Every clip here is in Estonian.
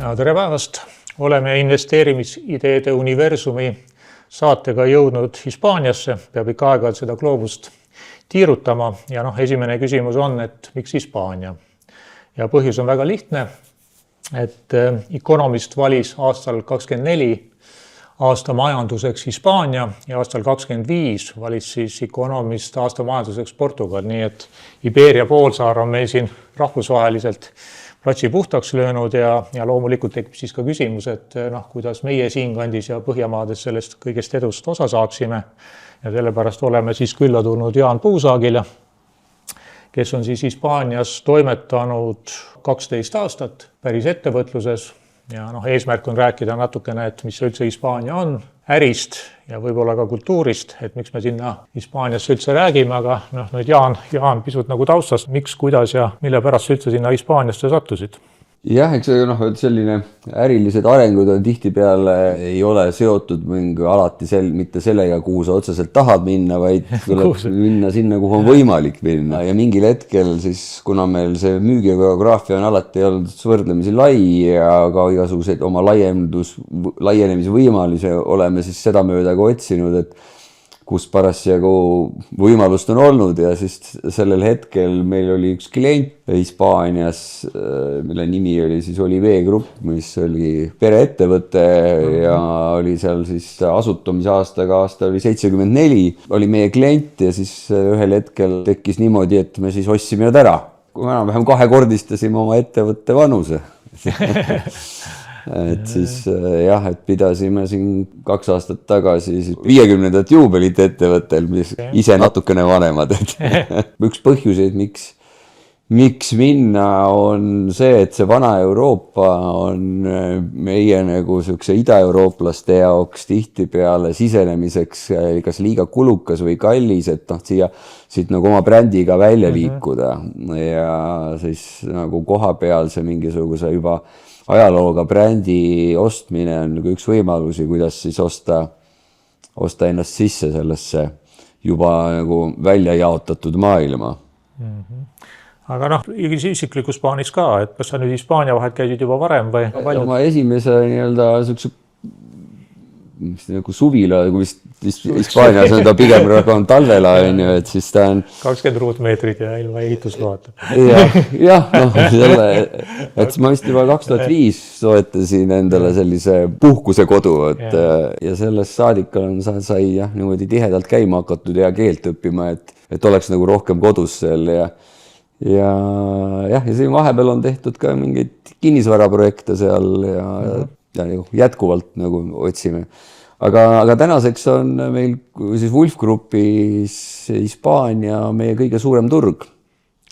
Tere päevast! Oleme investeerimisideede universumi saatega jõudnud Hispaaniasse. Peab ikka aeg-ajalt seda gloobust tiirutama. Ja esimene küsimus on, et miks Hispaania? Ja põhjus on väga lihtne, et Economist valis aastal 2024 aasta majanduseks Hispaania ja aastal 2025 valis siis Economist aasta majanduseks Portugal. Nii et Iberia poolsaar on meil siin rahvusvaheliselt platsi puhtaks löönud ja loomulikult tekib siis ka küsimus, et kuidas meie siinkandis ja Põhjamaades sellest kõigest edust osa saaksime. Ja sellepärast oleme siis külla tulnud Jaan Puusaagile, kes on siis Hispaanias toimetanud 12 aastat päris ettevõtluses. Ja eesmärk on rääkida natukene, et mis üldse Hispaania on, ärist ja võib-olla ka kultuurist, et miks me sinna Hispaaniasse üldse räägime, aga nüüd Jaan pisut nagu taustast, miks, kuidas ja mille pärast üldse sinna Hispaaniasse sattusid? Jah, eks selline ärilised arengud on tihtipeale ei ole seotud alati mitte sellega, kuhu sa otseselt tahad minna, vaid tuleb minna sinna, kuhu on võimalik minna. Ja mingil hetkel siis, kuna meil see müügigeograafia on alati olnud võrdlemisi lai ja ka igasuguseid oma laienemise võimalusi oleme siis seda mööda ka otsinud, et kus parasjagu võimalust on olnud ja siis sellel hetkel meil oli üks klient Hispaanias, mille nimi oli siis Olive Grupp, mis oli pereettevõte ja oli seal siis asutamisaasta oli 74, oli meie klient ja siis ühel hetkel tekkis niimoodi, et me siis ostsime nad ära. Kui enam-vähem kahekordistasime oma ettevõtte vanuse. Et siis jah, et pidasime siin 2 aastat tagasi 50. juubelit ettevõttel, mis ise natukene vanemad. Üks põhjuseid, miks minna on see, et see vana Euroopa on meie nagu sükse ida-eurooplaste jaoks tihtipeale sisenemiseks kas liiga kulukas või kallis, et siit nagu oma brändiga välja liikuda ja siis nagu kohapealse mingisuguse juba ajalooga brändi ostmine on nagu üks võimalusi, kuidas siis osta ennast sisse sellesse juba nagu välja jaotatud maailma. Aga isiklikus plaanis ka, et kas sa nüüd Hispaania vahet käisid juba varem või? Oma esimese nagu suvila, kui Hispaanias on ta pigem talvela, et siis ta on 20 ruutmeetrit ja ilma ehitusloata. Jah, et ma vist juba 2005 soetasin endale sellise puhkusekodu, ja sellest saadikal sai niimoodi tihedalt käima hakatud ja keelt õppima, et oleks nagu rohkem kodus seal ja siin vahepeal on tehtud ka mingeid kinnisvaraprojekte seal ja jätkuvalt nagu otsime. Aga tänaseks on meil siis Wolf Grupis Hispaania meie kõige suurem turg.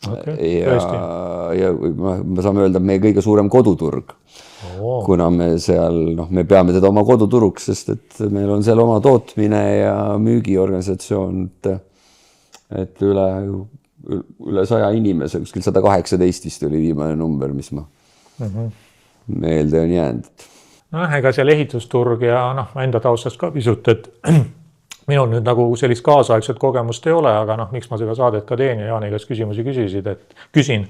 Ja me saame öelda meie kõige suurem koduturg. Kuna me seal, me peame teda oma koduturuks, sest et meil on seal oma tootmine ja müügiorganisatsioon, et üle 100 inimese, kuskil 118 oli viimane number, mis ma meelde on jäänud. Ega seal ehitusturg ja enda taustast ka pisut, et minul nüüd nagu sellist kaasaegset kogemust ei ole, aga miks ma seda saadet ka teen ja Jaani käest küsimusi küsin,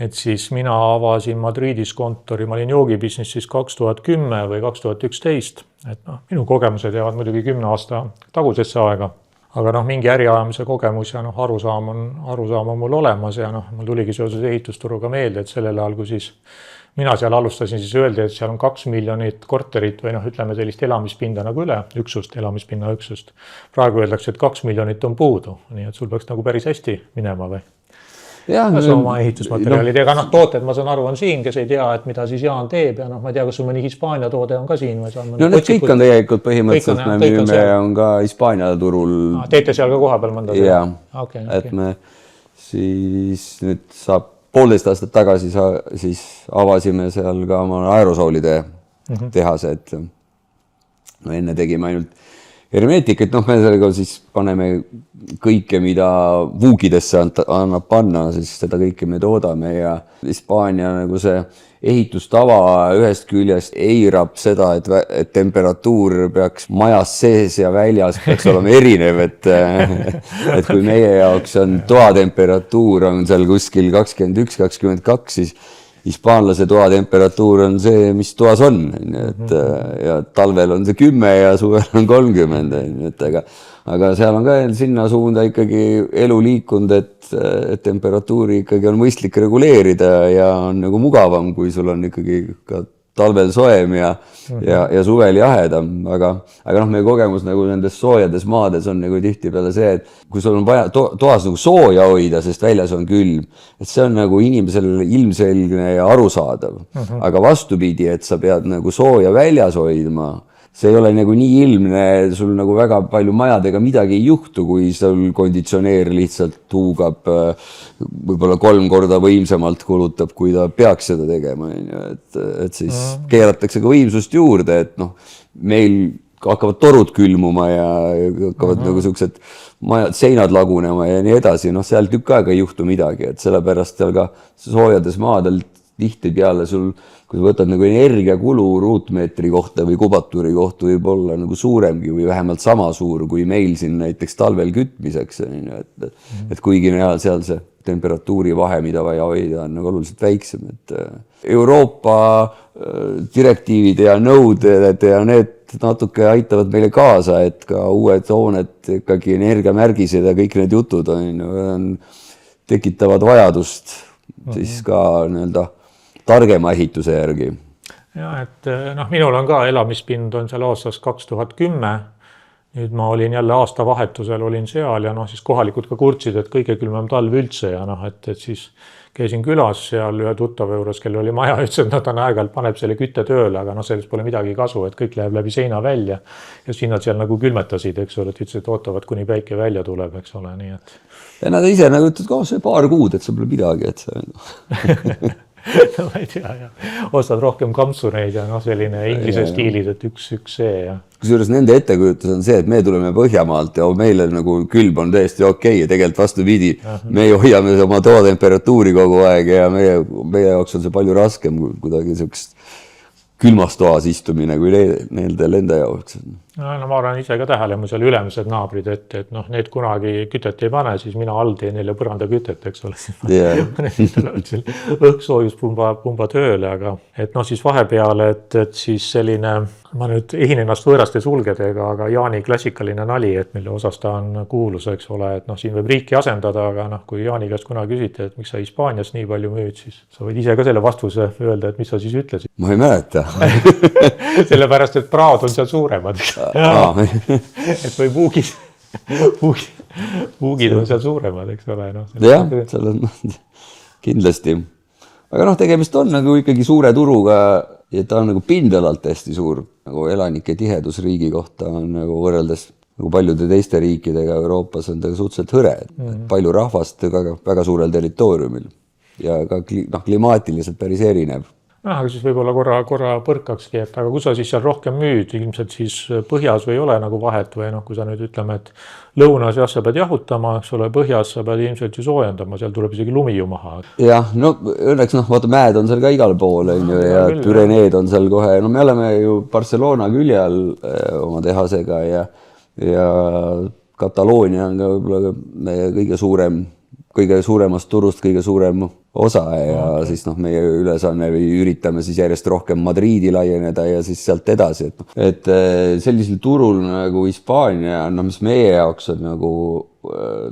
et siis mina avasin Madridis kontori, ma olin joogibusinessis 2010 või 2011, et minu kogemused jäävad muidugi 10 aasta tagusesse aega, aga mingi äriajamise kogemus ja arusaam on mul olemas ja mul tuligi seoses ehitusturuga meelde, et sellel ajal, kui siis mina seal alustasin, siis öeldi, et seal on 2 miljonit korterit või ütleme sellist elamispinda nagu elamispinna üksust. Praegu öeldakse, et 2 miljonit on puudu, nii et sul peaks nagu päris hästi minema või? Oma ehitusmaterjalid, aga tooted, ma saan aru, on siin, kes ei tea, et mida siis Jaan teeb ja ma ei tea, kas sul mõni Hispaania toode on ka siin või saan need kõik on tegelikult põhimõtteliselt, me müüme on ka Hispaania turul. Teete seal ka koha peal mõnda? Et me siis nüüd saab 1,5 aastat tagasi siis avasime seal ka oma aerosoolide tehase, et enne tegime ainult hermeetikit, me sellega siis paneme kõike, mida vuugidesse annab panna, siis seda kõike me toodame ja Hispaania nagu see ehitustava ühest küljest eirab seda, et temperatuur peaks majas sees ja väljas peaks olema erinev, et kui meie jaoks on toatemperatuur on seal kuskil 21-22, hispaanlase toatemperatuur on see, mis toas on, et ja talvel on see 10 ja suvel on 30, et aga seal on ka sinna suunda ikkagi elu liikunud, et temperatuuri ikkagi on mõistlik reguleerida ja on nagu mugavam, kui sul on ikkagi ka talvel soem ja suvel jahedam, aga meie kogemus nagu nendes soojades maades on nagu tihtipeale see, et kui sul on vaja toas nagu sooja hoida, sest väljas on külm, et see on nagu inimesele ilmselgne ja arusaadav. Aga vastupidi, et sa pead nagu sooja väljas hoidma, see ei ole nagu nii ilmne, sul nagu väga palju majadega midagi ei juhtu, kui sul konditsioneer lihtsalt huugab võib-olla 3 korda võimsamalt kulutab, kui ta peaks seda tegema. Et siis keeratakse ka võimsust juurde, et meil hakkavad torud külmuma ja hakkavad nagu sellised seinad lagunema ja nii edasi. Seal tükk aega ei juhtu midagi, et sellepärast seal ka soojades maadel tihtipeale sul, kui võtad nagu energiakulu ruutmeetri kohta või kubatuuri kohta võib olla nagu suuremgi või vähemalt sama suur kui meil siin näiteks talvel kütmiseks. Et kuigi seal see temperatuuri vahe, mida vaja hoida, on nagu oluliselt väiksem. Et Euroopa direktiivid ja nõuded ja need natuke aitavad meile kaasa, et ka uued hooned ikkagi energiamärgised ja kõik need jutud tekitavad vajadust siis ka nii-öelda targema ehituse järgi. Ja, et minul on ka elamispind on seal aastast 2010. Nüüd ma olin jälle aastavahetusel olin seal ja siis kohalikud ka kurtsid, et kõige külmem talv üldse ja et siis käisin külas seal ühe tuttava juures, kellel oli maja, ütles, et ta aeg-ajalt paneb selle kütte tööle, aga sellest pole midagi kasu, et kõik läheb läbi seina välja ja siis nad seal nagu külmetasid, eks ole, et ütles, et ootavad, kuni päike välja tuleb, eks ole, nii et. Ja nad ise nagu ütlevad, see paar kuud, et see pole midagi, et see ma ei tea, ostad rohkem kampsuneid ja selline inglise stiilis, et üks see ja. Kusjuures nende ettekujutus on see, et me tuleme Põhjamaalt ja meile nagu külm on täiesti okei ja tegelikult vastupidi. Me hoiame oma toatemperatuuri kogu aeg ja meie jaoks on see palju raskem kuidagi sellist külmas toas istumine kui nende jaoks. Ma arvan ise ka tähele, mu seal ülemised naabrid, et need kunagi kütet ei pane, siis mina all teen neile põranda kütet, eks ole. Õhksoojuspumba tööle, aga et siis vahepeal, et siis selline, ma nüüd ehin ennast võõraste sulgedega, aga Jaani klassikaline nali, et mille osas ta on kuulus, eks ole, et siin võib riiki asendada, aga kui Jaani käest kunagi küsite, et miks sa Hispaanias nii palju müüd, siis sa võid ise ka selle vastuse öelda, et mis sa siis ütlesid. Ma ei mäleta. Sellepärast, et praod on seal suuremad. Et või puugid on seal suuremad, eks ole. Jah, seal on kindlasti. Aga tegemist on nagu ikkagi suure turuga ja ta on nagu pindalalt hästi suur. Nagu elanike tihedus riigi kohta on nagu võrreldes nagu paljude teiste riikidega Euroopas on ta suhteliselt hõre. Palju rahvast väga suurel territooriumil ja ka klimaatiliselt päris erinev. Aga siis võib-olla korra põrkakski, et aga kui sa siis seal rohkem müüd, ilmselt siis põhjas või ei ole nagu vahet või kui sa nüüd ütleme, et lõunas sa pead jahutama, eks ole, põhjas sa pead ilmselt ju soojendama, seal tuleb isegi lumi ju maha. Jah, õnneks vaata mäed on seal ka igal pool ja Püreneed on seal kohe, me oleme ju Barcelona külje all oma tehasega ja Kataloonia on ka võib-olla meie kõige suuremast turust kõige suurem osa ja siis meie ülesanne või üritame siis järjest rohkem Madriidi laieneda ja siis sealt edasi. Et sellisel turul nagu Hispaania, mis meie jaoks on nagu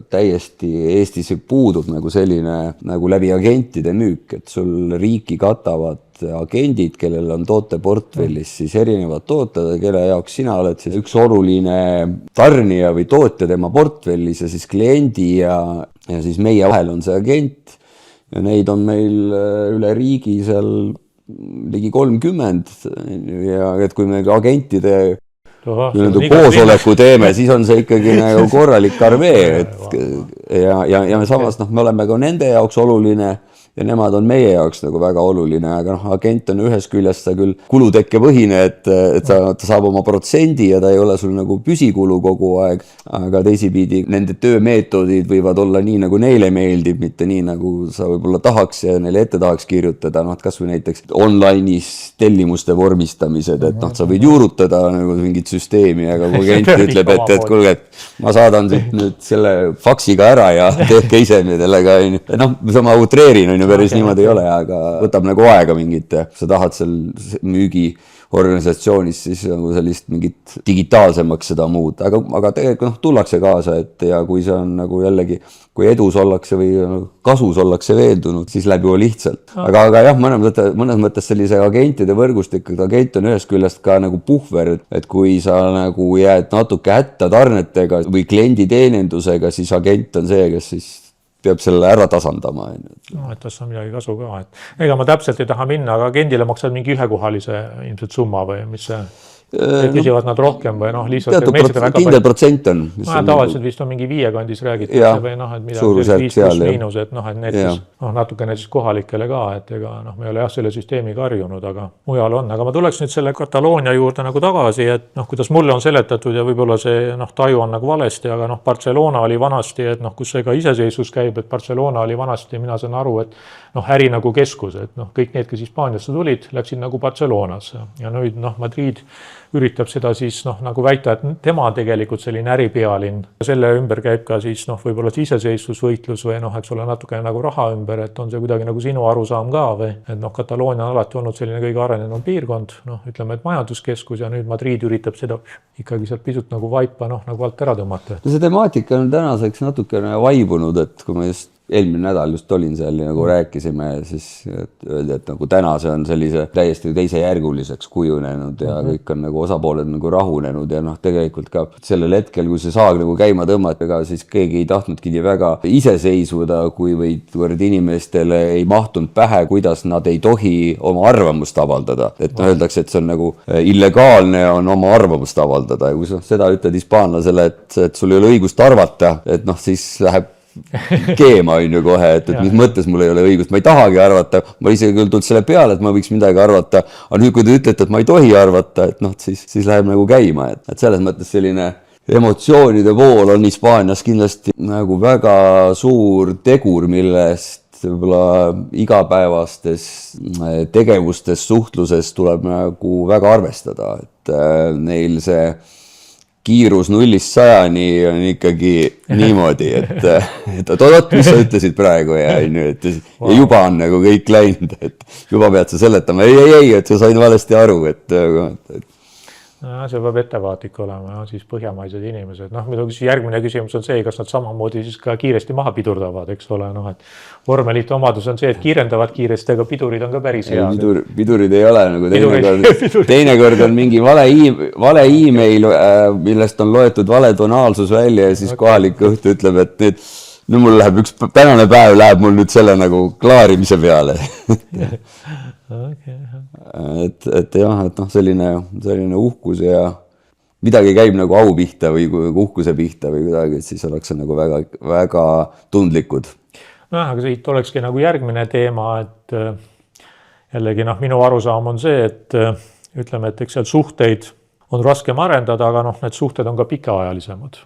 täiesti Eestis puudub nagu selline nagu läbi agentide müük, et sul riiki katavad agendid, kellel on tooteportfellis siis erinevad tooted, kelle jaoks sina oled siis üks oluline tarnija või tootja tema portfellis ja siis kliendi ja siis meie vahel on see agent ja neid on meil üle riigi seal ligi 30 ja et kui me agentide koosoleku teeme, siis on see ikkagi nagu korralik armee ja me samas me oleme ka nende jaoks oluline ja nemad on meie jaoks nagu väga oluline, aga agent on ühes küljest ta küll kulutekkepõhine, et ta saab oma protsendi ja ta ei ole sul nagu püsikulu kogu aeg, aga teisipidi nende töömeetodid võivad olla nii, nagu neile meeldib, mitte nii, nagu sa võib-olla tahaks ja neile ette tahaks kirjutada, kas või näiteks online'is tellimuste vormistamised, et sa võid juurutada nagu mingit süsteemi, aga kui agent ütleb, et kuulge, et ma saadan nüüd selle faksiga ära ja tehke ise sellega, ma utreerin, ju päris niimoodi ei ole, aga võtab nagu aega mingit, sa tahad seal müügiorganisatsioonis siis nagu sellist mingit digitaalsemaks seda muud, aga tegelikult tullakse kaasa, et ja kui see on nagu jällegi, kui edus ollakse või kasus ollakse veendunud, siis läheb ju lihtsalt. Aga jah, mõnes mõttes sellise agentide võrgustik, agent on ühest küljest ka nagu puhver, et kui sa nagu jääd natuke hätta tarnetega või kliendi teenindusega, siis agent on see, kes siis peab selle ära tasandama. No, et tast on midagi kasu ka. Ega ma täpselt ei taha minna, aga agendile maksad mingi ühekohalise ilmselt summa või mis see... küsivad nad rohkem või lihtsalt kindel protsent on. Tavaliselt vist on mingi 5 kandis räägitakse või et midagi 5 miinus, et need siis natukene siis kohalikele ka, et ega me ei ole selle süsteemi karjunud, aga mujal on. Aga ma tuleks nüüd selle Kataloonia juurde nagu tagasi, et kuidas mulle on seletatud ja võib-olla see taju on nagu valesti, aga Barcelona oli vanasti, et kus see ka iseseisvus käib, et Barcelona oli vanasti, mina saan aru, et äri nagu keskus, et kõik need, kes Hispaaniasse tulid, läksid nagu Barcelonasse ja nüüd Madrid üritab seda siis nagu väita, et tema tegelikult selline äripealinn. Selle ümber käib ka siis võib-olla iseseisvusvõitlus või eks ole natukene nagu raha ümber, et on see kuidagi nagu sinu arusaam ka või, et Kataloonia on alati olnud selline kõige arenenud piirkond, ütleme, et majanduskeskus ja nüüd Madrid üritab seda ikkagi sealt pisut nagu vaipa nagu alt ära tõmmata. See temaatika on tänaseks natukene vaibunud, et kui me just eelmine nädal just olin seal ja nagu rääkisime, siis öeldi, et nagu täna see on sellise täiesti teisejärguliseks kujunenud ja kõik on nagu osapooled nagu rahunenud ja tegelikult ka sellel hetkel, kui see saag nagu käima tõmmati, ega siis keegi ei tahtnudki nii väga iseseisvuda, kui võid inimestele ei mahtunud pähe, kuidas nad ei tohi oma arvamust avaldada. Et öeldakse, et see on nagu illegaalne on oma arvamust avaldada ja kui seda ütled hispaanlasele, et sul ei ole õigust arvata, et siis läheb keema on ju kohe, et mis mõttes mul ei ole õigust, ma ei tahagi arvata, ma isegi küll tulnud selle peale, et ma võiks midagi arvata, aga nüüd, kui te ütlete, et ma ei tohi arvata, et siis läheb nagu käima, et selles mõttes selline emotsioonide pool on Hispaanias kindlasti nagu väga suur tegur, millest võib-olla igapäevastes tegevustes, suhtluses tuleb nagu väga arvestada, et neil see kiirus 0-100 on ikkagi niimoodi, et oot, mis sa ütlesid praegu ja juba on nagu kõik läinud, et juba pead sa seletama, ei, et sa said valesti aru, et see peab ettevaatlik olema, siis põhjamaised inimesed. Muidugi järgmine küsimus on see, kas nad samamoodi siis ka kiiresti maha pidurdavad, eks ole, et vormelite omadus on see, et kiirendavad kiiresti, aga pidurid on ka päris head. Pidurid ei ole nagu teinekord on mingi vale e-mail, millest on loetud vale tonaalsus välja ja siis kohalik õhtu ütleb, et mul läheb tänane päev läheb mul nüüd selle nagu klaarimise peale. et selline uhkus ja midagi käib nagu au pihta või uhkuse pihta või kuidagi, et siis oleks nagu väga, väga tundlikud. Aga siit olekski nagu järgmine teema, et jällegi minu arusaam on see, et ütleme, et eks seal suhteid on raskem arendada, aga need suhted on ka pikaajalisemad.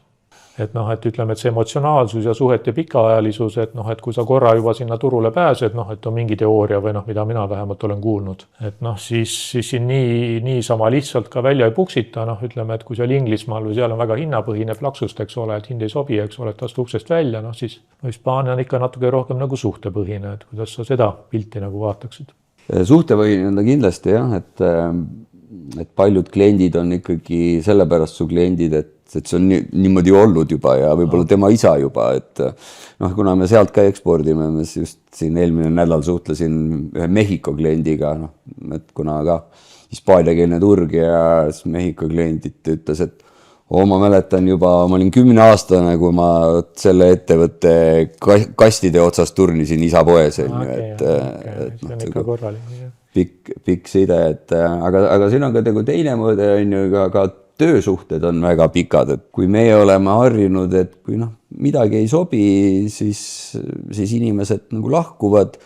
Et ütleme, et see emotsionaalsus ja suhete pikaajalisus, et kui sa korra juba sinna turule pääsed, et on mingi teooria või mida mina vähemalt olen kuulnud, et siis siin nii sama lihtsalt ka välja ei puksita, ütleme, et kui seal Inglismaal või seal on väga hinnapõhine plaksust, eks ole, et hind ei sobi, eks ole, et astu uksest välja, siis Hispaania on ikka natuke rohkem nagu suhtepõhine, et kuidas sa seda pilti nagu vaataksid? Suhtepõhine on ta kindlasti jah, et paljud kliendid on ikkagi sellepärast su kliendid, et see on niimoodi olnud juba ja võib-olla tema isa juba, et kuna me sealt ka ekspordime, me just siin eelmine nädal suhtlesin ühe Mehhiko kliendiga, et kuna ka hispaaniakeelne turg ja Mehhiko kliendid ütles, et ma mäletan juba, ma olin 10-aastane, kui ma selle ettevõtte kastide otsas turnisin isa poes, pikk side, aga siin on ka teine mõõde, ka töösuhted on väga pikad, et kui meie oleme harjunud, et kui midagi ei sobi, siis inimesed nagu lahkuvad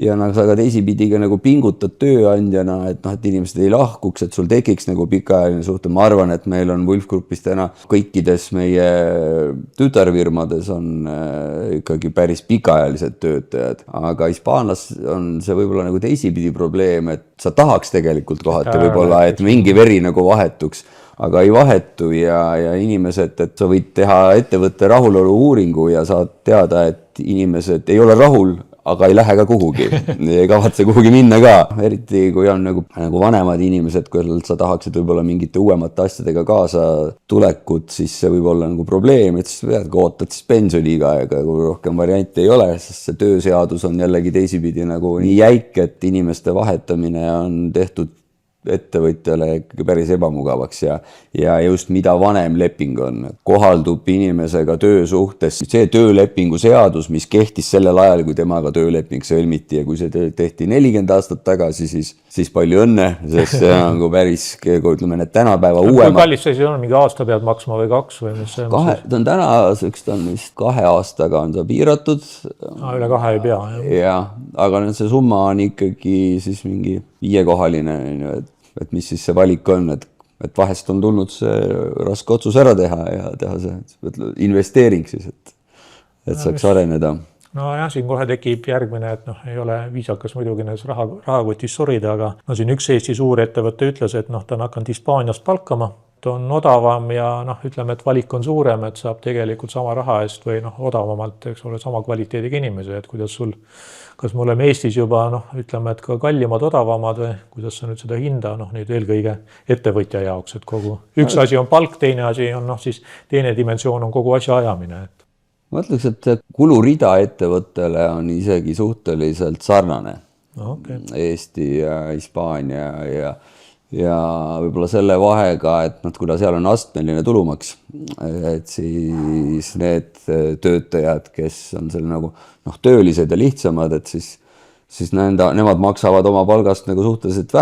ja sa ka teisipidi ka nagu pingutad tööandjana, et inimesed ei lahkuks, et sul tekiks nagu pikaajaline suhte. Ma arvan, et meil on Wulf Groupis täna kõikides meie tütarfirmades on ikkagi päris pikaajalised töötajad, aga Hispaanias on see võib-olla nagu teisipidi probleem, et sa tahaks tegelikult kohati võib-olla, et mingi veri nagu vahetuks, aga ei vahetu ja inimesed, et sa võid teha ettevõtte rahulolu uuringu ja saad teada, et inimesed ei ole rahul, aga ei lähe ka kuhugi, ei kavatse kuhugi minna ka, eriti kui on nagu vanemad inimesed, kui sa tahaksid võib-olla mingite uuemate asjadega kaasa tulekut, siis see võib olla nagu probleem, et siis pead ootad siis pensioniga, ega rohkem variante ei ole, sest see tööseadus on jällegi teisipidi nagu nii jäik, et inimeste vahetamine on tehtud ettevõtjale päris ebamugavaks ja just mida vanem leping on, kohaldub inimesega töösuhtes. See töölepingu seadus, mis kehtis sellel ajal, kui temaga tööleping sõlmiti ja kui see tehti 40 aastat tagasi, siis palju õnne, sest see on nagu päris, ütleme, need tänapäeva uuema. Kui kallis see on, mingi aasta pead maksma või 2 või mis see on? Ta on tänaseks, ta on vist 2 aastaga on ta piiratud. Üle 2 ei pea. Jah, aga see summa on ikkagi siis mingi 5-kohaline, et mis siis see valik on, et vahest on tulnud see raske otsus ära teha ja teha see investeering siis, et saaks areneda. No jah, siin kohe tekib järgmine, et ei ole viisakas muidugi näis rahakotis sorida, aga siin üks Eesti suurettevõte ütles, et ta on hakanud Hispaaniast palkama, on odavam ja ütleme, et valik on suurem, et saab tegelikult sama raha eest või odavamalt, eks ole, sama kvaliteediga inimesi, et kuidas sul, kas me oleme Eestis juba, ütleme, et ka kallimad, odavamad või kuidas sa nüüd seda hinda, nüüd eelkõige ettevõtja jaoks, et üks asi on palk, teine asi on siis teine dimensioon on kogu asja ajamine. Ma ütleks, et kulurida ettevõttele on isegi suhteliselt sarnane. Okay. Eesti ja Hispaania ja võib-olla selle vahega, et kuna seal on astmeline tulumaks, et siis need töötajad, kes on seal nagu töölised ja lihtsamad, et siis nemad maksavad oma palgast nagu suhteliselt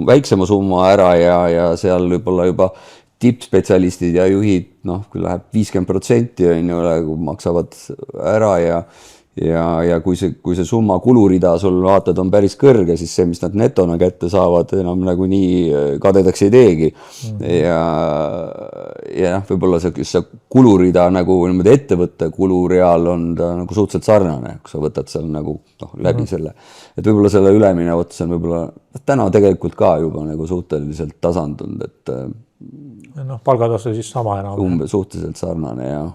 väiksema summa ära ja seal võib-olla juba tippspetsialistid ja juhid, kui läheb 50% maksavad ära ja kui see summa kulurida sul vaatad on päris kõrge, siis see, mis nad netona kätte saavad, enam nagu nii kadedaks ei teegi. Ja võib-olla see kulurida nagu ettevõtte kulureal on ta nagu suhteliselt sarnane, kui sa võtad seal nagu läbi selle. Et võib-olla selle ülemine ots on võib-olla täna tegelikult ka juba nagu suhteliselt tasandunud, et palgatase siis sama enam. Suhteliselt sarnane, jah.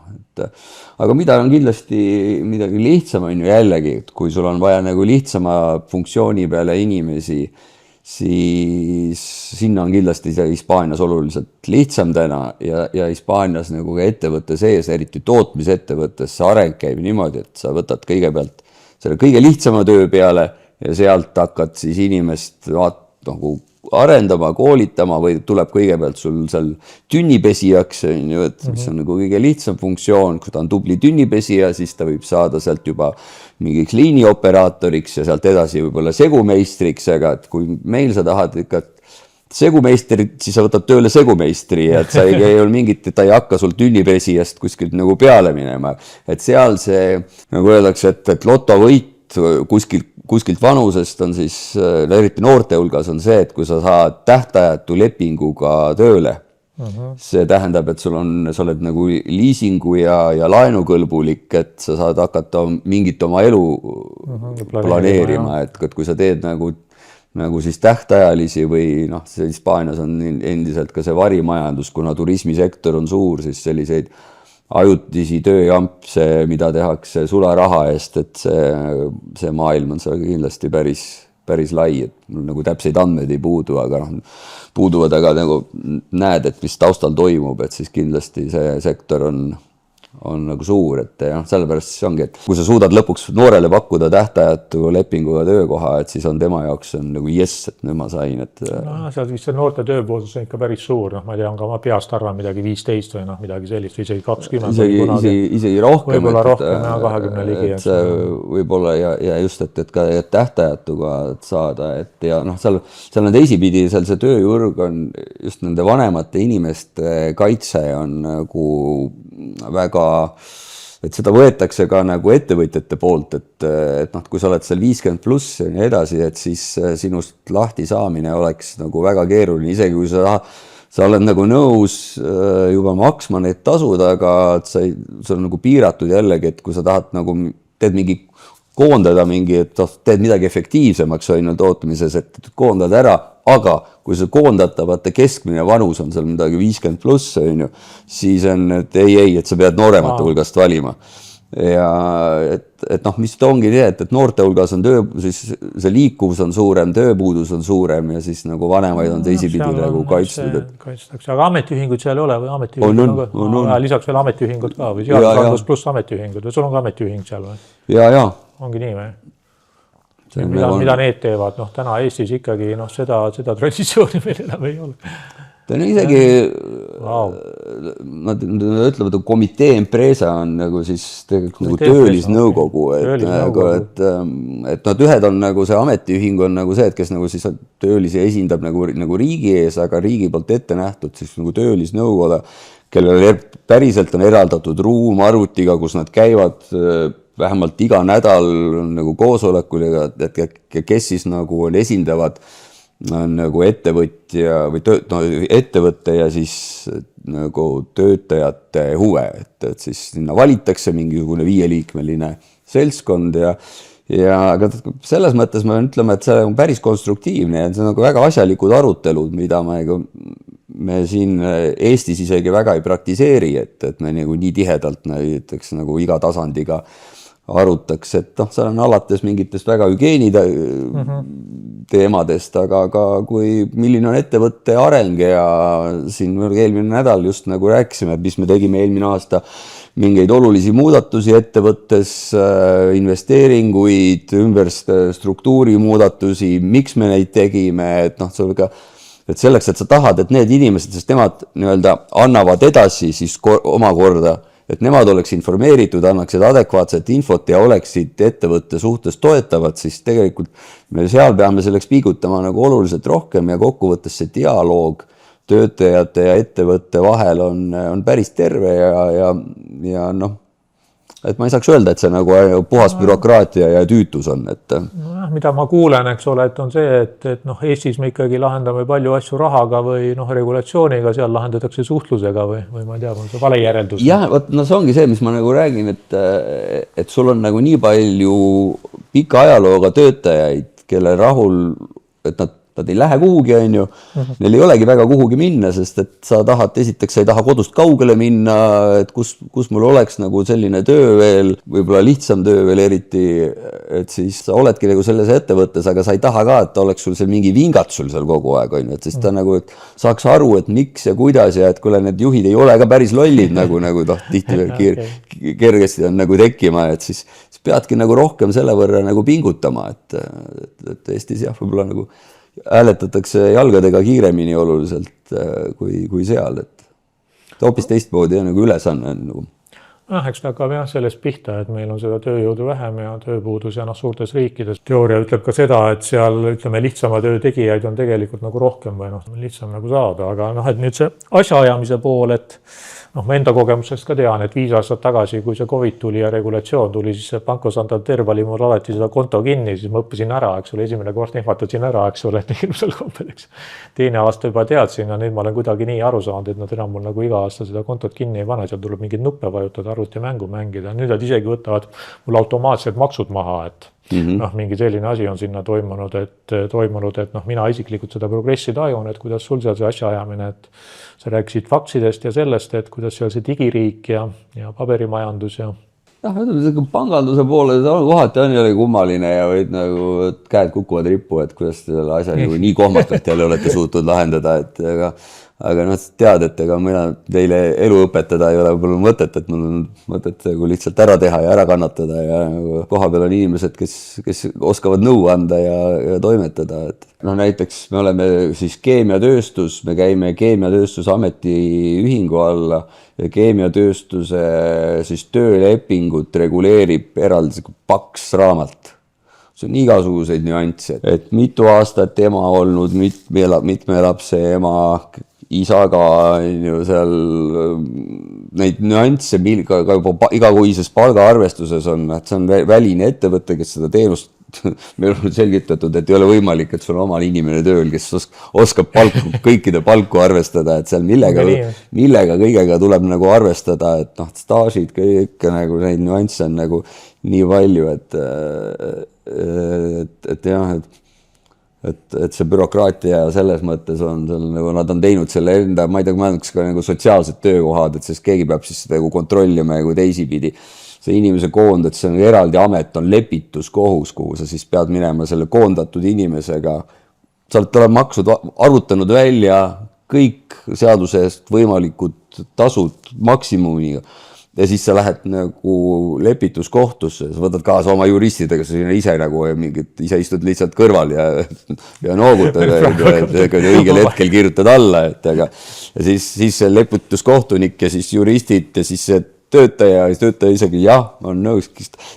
Aga mida on kindlasti midagi lihtsam on ju jällegi, et kui sul on vaja nagu lihtsama funktsiooni peale inimesi, siis sinna on kindlasti Hispaanias oluliselt lihtsam täna ja Hispaanias nagu ka ettevõtte sees, eriti tootmisettevõttes, see areng käib niimoodi, et sa võtad kõigepealt selle kõige lihtsama töö peale ja sealt hakkad siis inimest nagu arendama, koolitama või tuleb kõigepealt sul seal tünnipesijaks, mis on nagu kõige lihtsam funktsioon, kui ta on tubli tünnipesija, siis ta võib saada sealt juba mingiks liinioperaatoriks ja sealt edasi võib-olla segumeistriks, aga et kui meil sa tahad ikka segumeistrit, siis sa võtad tööle segumeistri ja et sa ei ole mingit, et ta ei hakka sul tünnipesijast kuskilt nagu peale minema. Et seal see, nagu öeldakse, et lotovõit kuskilt vanusest on siis, eriti noorte hulgas on see, et kui sa saad tähtajatu lepinguga tööle, see tähendab, et sa oled nagu liisingu ja laenukõlbulik, et sa saad hakata mingit oma elu planeerima, et kui sa teed nagu siis tähtajalisi või see Hispaanias on endiselt ka see varimajandus, kuna turismisektor on suur, siis selliseid ajutisi tööjampse, mida tehakse sularaha eest, et see maailm on seal kindlasti päris lai, et mul nagu täpseid andmeid ei puudu, aga puuduvad, aga nagu näed, et mis taustal toimub, et siis kindlasti see sektor on nagu suur, et sellepärast siis ongi, et kui sa suudad lõpuks noorele pakkuda tähtajatu lepinguga töökoha, et siis on tema jaoks on nagu et nüüd ma sain, et seal vist see noorte tööpuudus on ikka päris suur, ma ei tea, ma peast arvan midagi 15 või midagi sellist, isegi 20 isegi rohkem, võib-olla rohkem 20 ligi, võib-olla ja just, et ka tähtajatuga saada, et ja seal on teisipidi, seal see tööjurg on just nende vanemate inimeste kaitse on nagu väga, et seda võetakse ka nagu ettevõtjate poolt, et kui sa oled seal 50+ ja nii edasi, et siis sinust lahti saamine oleks nagu väga keeruline, isegi kui sa oled nagu nõus juba maksma need tasud, aga sa on nagu piiratud jällegi, et kui sa tahad nagu teed mingi koondada et teed midagi efektiivsemaks tootmises, et koondad ära, aga kui see koondatavate keskmine vanus on seal midagi 50+, siis on, et ei, et sa pead nooremate hulgast valima. Ja et noh, mis ongi see, et noorte hulgas on siis see liikuvus on suurem, tööpuudus on suurem ja siis nagu vanemaid on teisipidi nagu kaitstud. Kaitstakse, aga ametiühinguid seal ei ole või ametiühingud on. Lisaks veel ametiühingud ka või seadusandlus pluss ametiühingud või sul on ka ametiühing seal või? Ja. Ongi nii või? Mida need teevad? Noh, täna Eestis ikkagi seda traditsiooni meil enam ei ole. Ta on isegi, nad ütlevad, et komitee empresa on nagu siis tegelikult nagu töölisnõukogu, et nad ühed on nagu see ametiühing on nagu see, et kes nagu siis töölisi esindab nagu riigi ees, aga riigi poolt ette nähtud siis nagu töölisnõukoda, kellele päriselt on eraldatud ruum arvutiga, kus nad käivad vähemalt iga nädal nagu koosolekul ja kes siis nagu esindavad nagu ettevõtja või ettevõtte ja siis nagu töötajate huve, et siis sinna valitakse mingisugune 5-liikmeline seltskond ja aga selles mõttes ma ütleme, et see on päris konstruktiivne ja see on nagu väga asjalikud arutelud, mida me siin Eestis isegi väga ei praktiseeri, et me nagu nii tihedalt näiteks nagu iga tasandiga arutaks, et seal on alates mingitest väga hügieeni teemadest, aga kui milline on ettevõtte areng ja siin eelmine nädal just nagu rääkisime, et mis me tegime eelmine aasta mingeid olulisi muudatusi ettevõttes, investeeringuid, ümber struktuuri muudatusi, miks me neid tegime, et selleks, et sa tahad, et need inimesed, sest nemad annavad edasi siis omakorda, et nemad oleks informeeritud, annaksid adekvaatset infot ja oleksid ettevõtte suhtes toetavad, siis tegelikult me seal peame selleks piigutama nagu oluliselt rohkem ja kokkuvõttes see dialoog töötajate ja ettevõtte vahel on päris terve ja et ma ei saaks öelda, et see nagu puhas bürokraatia ja tüütus on. Mida ma kuulen, eks ole, et on see, et Eestis me ikkagi lahendame palju asju rahaga või regulatsiooniga, seal lahendatakse suhtlusega või ma ei tea, on see vale järeldus. Jah, see ongi see, mis ma nagu räägin, et sul on nagu nii palju pika ajalooga töötajaid, kelle rahul, et nad ei lähe kuhugi, on ju. Neil ei olegi väga kuhugi minna, sest et sa tahad, esiteks sa ei taha kodust kaugele minna, et kus mul oleks nagu selline töö veel, võib-olla lihtsam töö veel eriti, et siis sa oledki nagu selles ettevõttes, aga sa ei taha ka, et oleks sul seal mingi vingat sul seal kogu aeg, on ju, et siis ta nagu et saaks aru, et miks ja kuidas ja et kuule need juhid ei ole ka päris lollid nagu tihti kergesti on nagu tekkima, et siis peadki nagu rohkem selle võrra nagu pingutama, et Eestis jah, võib-olla nagu hääletatakse jalgadega kiiremini oluliselt kui seal, et hoopis teistmoodi ja nagu ülesanne on nagu. Eks ta hakkab sellest pihta, et meil on seda tööjõudu vähem ja tööpuudus ja suurtes riikides. Teooria ütleb ka seda, et seal lihtsama töö tegijaid on tegelikult nagu rohkem või lihtsam nagu saada, aga et nüüd see asjaajamise pool, et ma enda kogemusest ka tean, et 5 aastat tagasi, kui see COVID tuli ja regulatsioon tuli, siis see Banco Santander vali mul alati seda konto kinni, siis ma õppisin ära, eks ole, esimene kord ehmatasin ära, eks ole, et hirmsal kombel, eks. Teine aasta juba teadsin ja nüüd ma olen kuidagi nii aru saanud, et nad enam mul nagu iga aasta seda kontot kinni ei pane, seal tuleb mingid nuppe vajutada, arvutimängu mängida. Nüüd nad isegi võtavad mul automaatselt maksud maha, et mingi selline asi on sinna toimunud, et mina isiklikult seda progressi tajun, et kuidas sul seal see asja ajamine, et sa rääkisid faksidest ja sellest, et kuidas seal see digiriik ja paberimajandus ja. Panganduse poole kohati on jälle kummaline ja võid nagu käed kukuvad rippu, et kuidas te selle asja nii kohmatult jälle olete suutnud lahendada, et aga tead, et ega mina teile elu õpetada ei ole võib-olla mõtet, et mul on mõtet lihtsalt ära teha ja ära kannatada ja koha peal on inimesed, kes oskavad nõu anda ja toimetada. Näiteks me oleme siis keemiatööstus, me käime keemiatööstuse ametiühingu alla ja keemiatööstuse siis töölepingut reguleerib eraldi paks raamat. See on igasuguseid nüansse, et mitu aastat ema olnud, mitme lapse ema, isaga seal neid nüansse ka juba igakuises palgaarvestuses on, et see on väline ettevõte, kes seda teenust meil on selgitatud, et ei ole võimalik, et sul on omal inimene tööl, kes oskab kõikide palku arvestada, et seal millega kõigega tuleb nagu arvestada, et staažid, kõik nagu neid nüansse on nagu nii palju, et jah, et see bürokraatia selles mõttes on nagu nad on teinud selle enda, ma ei tea, ka nagu sotsiaalsed töökohad, et siis keegi peab siis seda kontrollima ja teisipidi. see inimese koondad, see on eraldi amet, on lepituskohus, kuhu sa siis pead minema selle koondatud inimesega. Sa oled maksud arvutanud välja kõik seaduse eest võimalikud tasud maksimumiga. Ja siis sa lähed nagu lepituskohtusse, sa võtad kaasa oma juristidega, sa ise nagu ise istud lihtsalt kõrval ja noogutad, et õigel hetkel kirjutad alla, ja siis see lepituskohtunik ja siis juristid ja siis see töötaja isegi on nõus,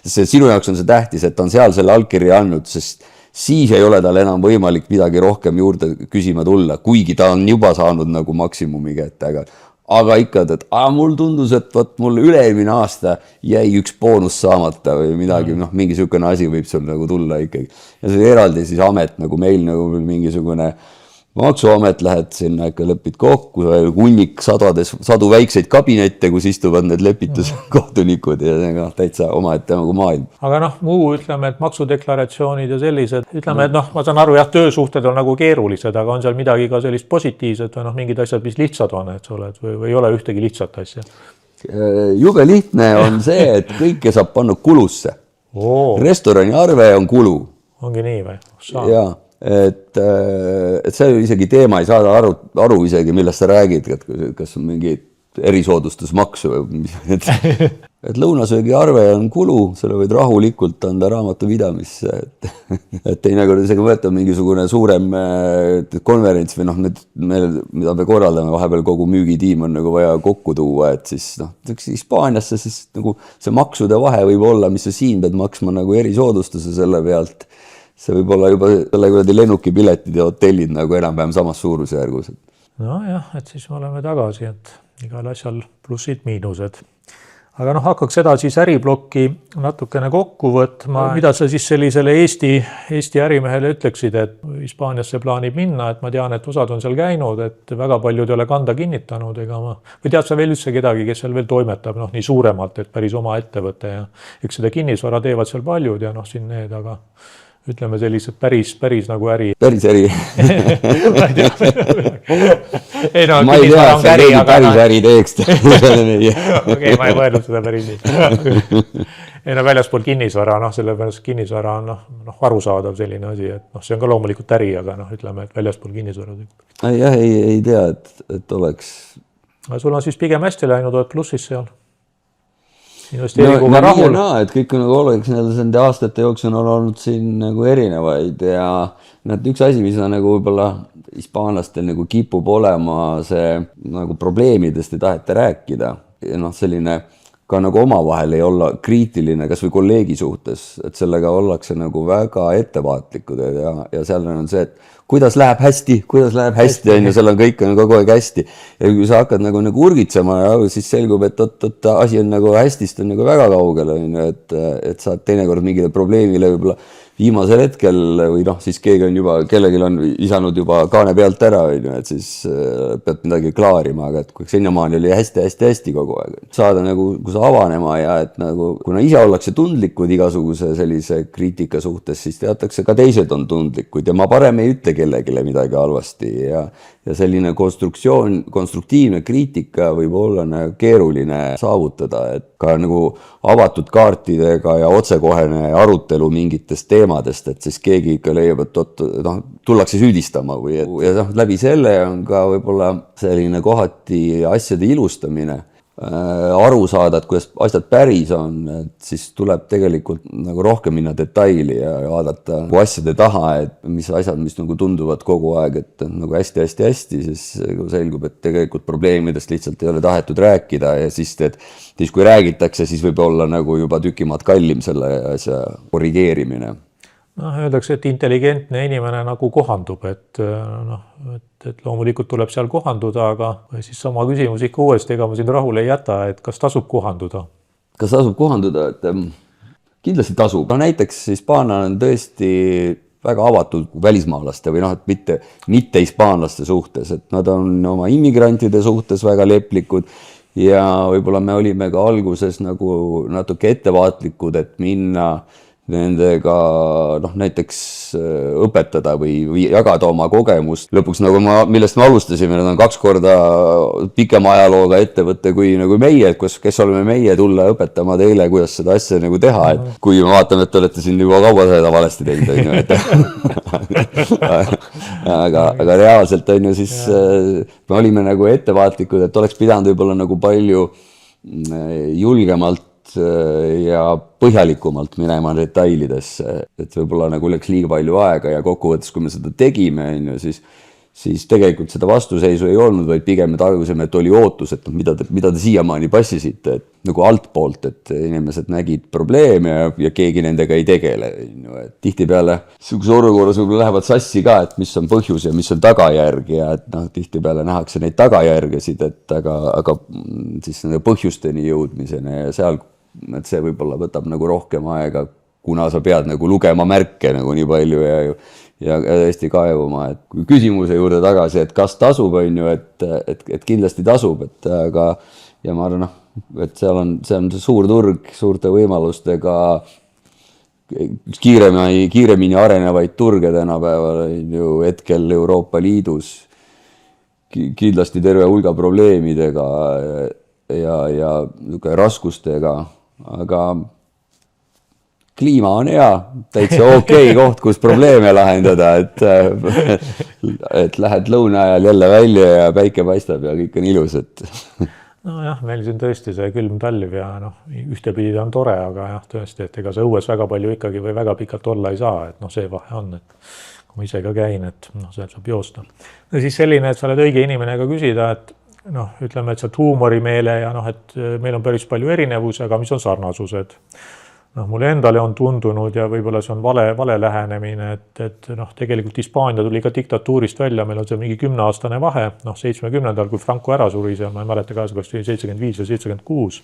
sest sinu jaoks on see tähtis, et on seal selle allkirja andnud, sest siis ei ole tal enam võimalik midagi rohkem juurde küsima tulla, kuigi ta on juba saanud nagu maksimumi kätte, aga ikka, et mul tundus, et mul üle-eelmine aasta jäi üks boonus saamata või midagi, mingi sükene asi võib sul nagu tulla ikkagi. Ja see eraldi siis amet nagu meil nagu mingisugune maksuamet, lähed sinna ikka lepid kokku, hunnik sadu väikseid kabinette, kus istuvad need lepituskohtunikud ja täitsa omaette nagu maailm. Aga muu ütleme, et maksudeklaratsioonid ja sellised, ütleme, et ma saan aru, töösuhted on nagu keerulised, aga on seal midagi ka sellist positiivset või mingid asjad, mis lihtsad on, et sa oled või ei ole ühtegi lihtsat asja? Jube lihtne on see, et kõike saab panna kulusse. Restorani arve on kulu. Ongi nii või? Jaa. Et see isegi teema ei saada aru isegi, millest sa räägid, kas on mingi erisoodustusmaksu või et lõunasöögi arve on kulu, selle võid rahulikult anda raamatupidamisse, et teinekord isegi võetab mingisugune suurem konverents või mida me korraldame, vahepeal kogu müügitiim on nagu vaja kokku tuua, et siis Hispaaniasse siis nagu see maksude vahe võib olla, mis sa siin pead maksma nagu erisoodustuse selle pealt. See võib olla juba selle lennukipiletid ja hotellid nagu enam-vähem samas suurusjärgus. Nojah, et siis me oleme tagasi, et igal asjal plussid miinused. Aga hakkaks seda siis äriblokki natukene kokku võtma. Mida sa siis sellisele Eesti ärimehele ütleksid, et Hispaaniasse plaanib minna, et ma tean, et osad on seal käinud, et väga paljud ei ole kanda kinnitanud. Või tead sa veel üldse kedagi, kes seal veel toimetab nii suuremalt, et päris oma ettevõte ja eks seda kinnisvara teevad seal paljud ja siin need, aga ütleme sellised päris nagu äri. Päris äri. Ma ei tea, ma ei tea, et see päris äri teeks. Okei, ma ei mõelnud seda päris nii. Väljaspool kinnisvara, sellepärast kinnisvara on arusaadav selline asi, et see on ka loomulikult äri, aga ütleme, et väljaspool kinnisvara. Jah, ei tea, et oleks. Sul on siis pigem hästi läinud, oled plussis seal. Investeeringuga rahul. Et kõik nagu oleks nende aastate jooksul on olnud siin nagu erinevaid ja üks asi, mis on nagu võib-olla hispaanlastel nagu kipub olema see nagu probleemidest ei taheta rääkida ja selline ka nagu omavahel ei olla kriitiline kas või kolleegi suhtes, et sellega ollakse nagu väga ettevaatlikud ja seal on see, et kuidas läheb hästi, on ju, seal on kõik on kogu aeg hästi. Ja kui sa hakkad nagu urgitsema, siis selgub, et asi on nagu hästist on nagu väga kaugel, et saad teinekord mingile probleemile võib-olla viimasel hetkel või siis keegi on juba, kellelgi on isanud juba kaane pealt ära, et siis pead midagi klaarima, aga et kui sinnamaani oli hästi kogu aeg. Saada nagu, kui sa avanema ja et nagu, kuna ise ollakse tundlikud igasuguse sellise kriitika suhtes, siis teatakse ka teised on tundlikud ja ma parem ei ütle kellegile midagi halvasti ja selline konstruktiivne kriitika võib olla nagu keeruline saavutada, et ka nagu avatud kaartidega ja otsekohene arutelu mingitest teemadest, et siis keegi ikka leiab, et tullakse süüdistama või ja läbi selle on ka võib-olla selline kohati asjade ilustamine. Aru saada, et kuidas asjad päris on, et siis tuleb tegelikult nagu rohkem minna detaili ja vaadata nagu asjade taha, et mis asjad, mis nagu tunduvad kogu aeg, et nagu hästi, siis selgub, et tegelikult probleemidest lihtsalt ei ole tahetud rääkida ja siis kui räägitakse, siis võib olla nagu juba tükimaad kallim selle asja korrigeerimine. Öeldakse, et intelligentne inimene nagu kohandub, et loomulikult tuleb seal kohanduda, aga siis sama küsimus ikka uuesti, ega ma sind rahule ei jäta, et kas tasub kohanduda? Kas tasub kohanduda, et kindlasti tasub. Näiteks hispaanlane on tõesti väga avatud välismaalaste või mitte hispaanlaste suhtes, et nad on oma immigrantide suhtes väga leplikud ja võib-olla me olime ka alguses nagu natuke ettevaatlikud, et minna nendega noh, näiteks õpetada või jagada oma kogemust. Lõpuks nagu millest me alustasime, need on 2 korda pikema ajalooga ettevõtte kui nagu meie, et kes oleme meie tulla õpetama teile, kuidas seda asja nagu teha, et kui me vaatame, et te olete siin juba kaua seda valesti teinud, on ju, et aga reaalselt on ju siis me olime nagu ettevaatlikud, et oleks pidanud võib-olla nagu palju julgemalt ja põhjalikumalt minema detailidesse, et võib-olla nagu läks liiga palju aega ja kokkuvõttes, kui me seda tegime, on ju, siis tegelikult seda vastuseisu ei olnud, vaid pigem me tajusime, et oli ootus, et mida te siiamaani passisite, et nagu altpoolt, et inimesed nägid probleeme ja keegi nendega ei tegele. Et tihtipeale niisuguse olukorras võib-olla lähevad sassi ka, et mis on põhjus ja mis on tagajärg ja et noh, tihtipeale nähakse neid tagajärgesid, et aga siis nende põhjusteni jõudmisena ja seal, et see võib-olla võtab nagu rohkem aega, kuna sa pead nagu lugema märke nagu nii palju ja hästi kaevuma, et kui küsimuse juurde tagasi, et kas tasub, on ju, et kindlasti tasub, et aga ja ma arvan, et see on suur turg suurte võimalustega, kiiremini arenevaid turge tänapäeval ju hetkel Euroopa Liidus, kindlasti terve hulga probleemidega ja raskustega, aga kliima on hea, täitsa okei koht, kus probleeme lahendada, et lähed lõuna ajal jälle välja ja päike paistab ja kõik on ilus, et nojah, meil siin tõesti see külm talv ja ühtepidi on tore, aga jah, tõesti, et ega see õues väga palju ikkagi või väga pikalt olla ei saa, et see vahe on, et kui ma ise ka käin, et seal saab joosta. Ja siis selline, et sa oled õige inimene ka küsida, et ütleme, et sealt huumorimeele ja et meil on päris palju erinevusi, aga mis on sarnasused. Mulle endale on tundunud ja võib-olla see on vale lähenemine, et tegelikult Hispaania tuli ka diktatuurist välja, meil on see mingi 10-aastane vahe, 70-ndal, kui Franco ära suri seal, ma ei mäleta ka, kas 75 või 76,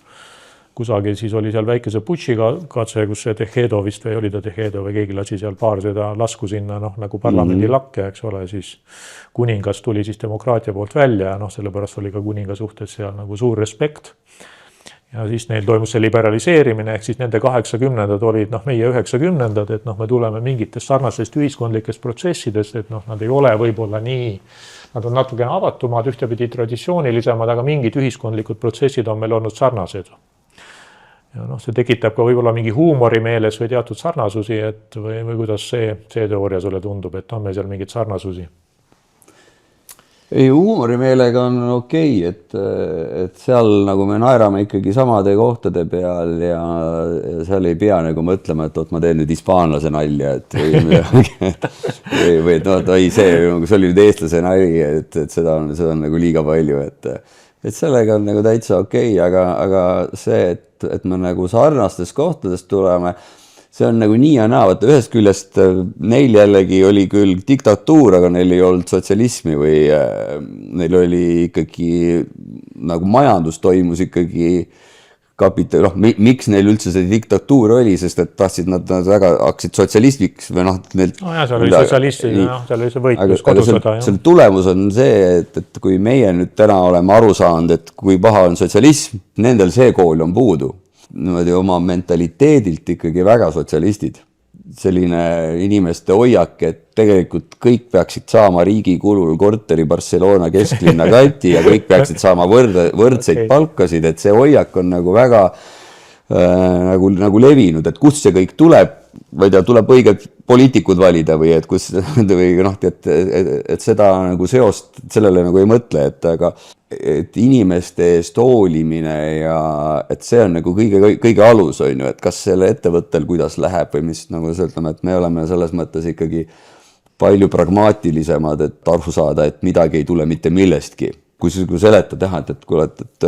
kusagil siis oli seal väikese putši katse, kus see Tejedo vist või oli ta Tejedo või keegi lasi seal paar seda lasku sinna nagu parlamendi lakke, eks ole, siis kuningas tuli siis demokraatia poolt välja ja sellepärast oli ka kuninga suhtes seal nagu suur respekt. Ja siis neil toimus see liberaliseerimine, ehk siis nende 80-ndad olid meie 90-ndad, et me tuleme mingitest sarnasest ühiskondlikest protsessidest, et nad ei ole võib-olla nii, nad on natukene avatumad, ühtepidi traditsioonilisemad, aga mingid ühiskondlikud protsessid on meil olnud sarnased. Ja see tekitab ka võib-olla mingi huumori meeles või teatud sarnasusi, et või kuidas see teooria sulle tundub, et on meil seal mingid sarnasusi? Ei, huumorimeelega on okei, et seal nagu me naerame ikkagi samade kohtade peal ja seal ei pea nagu mõtlema, et ma teen nüüd hispaanlase nalja, et või see oli nüüd eestlase nali, et seda on nagu liiga palju, et sellega on nagu täitsa okei, aga see, et me nagu sarnastest kohtadest tuleme, see on nagu nii ja naa, vaata ühest küljest neil jällegi oli küll diktatuur, aga neil ei olnud sotsialismi või neil oli ikkagi nagu majandus toimus ikkagi kapital, miks neil üldse see diktatuur oli, sest et tahtsid nad väga hakkasid sotsialistmiks või seal oli sotsialistid, seal oli see võitlus kodusõda. Selle tulemus on see, et kui meie nüüd täna oleme aru saanud, et kui paha on sotsialism, nendel see kool on puudu. Niimoodi oma mentaliteedilt ikkagi väga sotsialistid. Selline inimeste hoiak, et tegelikult kõik peaksid saama riigi kulul korteri Barcelona kesklinna kanti ja kõik peaksid saama võrdseid palkasid, et see hoiak on nagu väga nagu levinud, et kust see kõik tuleb, või tuleb õiged poliitikud valida või et kus või et seda nagu seost sellele nagu ei mõtle, et inimeste eest hoolimine ja et see on nagu kõige alus on ju, et kas selle ettevõttel kuidas läheb või mis nagu ütleme, et me oleme selles mõttes ikkagi palju pragmaatilisemad, et aru saada, et midagi ei tule mitte millestki. Kui seleta teha, et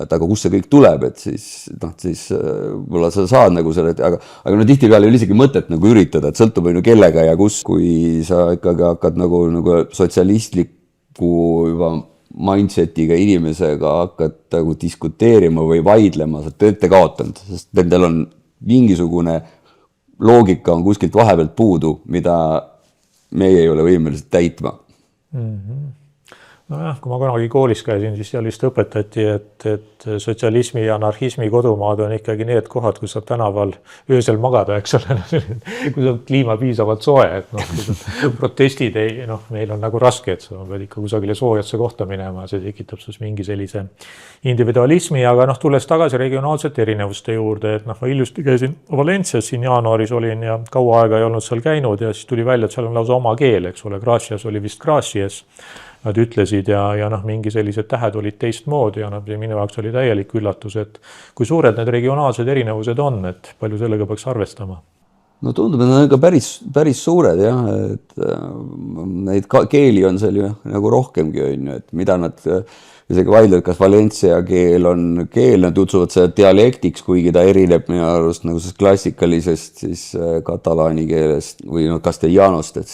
aga kus see kõik tuleb, et siis võib-olla sa saad nagu selle, aga tihti peale ei ole isegi mõtet nagu üritada, et sõltub ju kellega ja kus, kui sa ikkagi hakkad nagu sotsialistliku juba mindsetiga inimesega hakkad nagu diskuteerima või vaidlema, sa oled kaotanud, sest nendel on mingisugune loogika on kuskilt vahepealt puudu, mida meie ei ole võimelised täitma. Nojah, kui ma kunagi koolis käisin, siis seal vist õpetati, et sotsialismi ja anarhismi kodumaad on ikkagi need kohad, kus saab tänaval öösel magada, eks ole, kui on kliima piisavalt soe, et protestid ei, meil on nagu raske, et sa pead ikka kusagile soojasse kohta minema, see tekitab siis mingi sellise individualismi, aga tulles tagasi regionaalsete erinevuste juurde, et ma hiljuti käisin Valencias, siin jaanuaris olin ja kaua aega ei olnud seal käinud ja siis tuli välja, et seal on lausa oma keel, eks ole, Gracias oli vist Gracias. Nad ütlesid ja mingi sellised tähed olid teistmoodi ja minu jaoks oli täielik üllatus, et kui suured need regionaalsed erinevused on, et palju sellega peaks arvestama? No tundub, et nad on ka päris suured, jah, et neid keeli on seal ju nagu rohkemgi, et mida nad isegi vaidlevad, kas Valencia keel on keel, nad utsuvad seda dialektiks, kuigi ta erineb minu arust nagu klassikalisest siis katalaani keelest või castellanost, et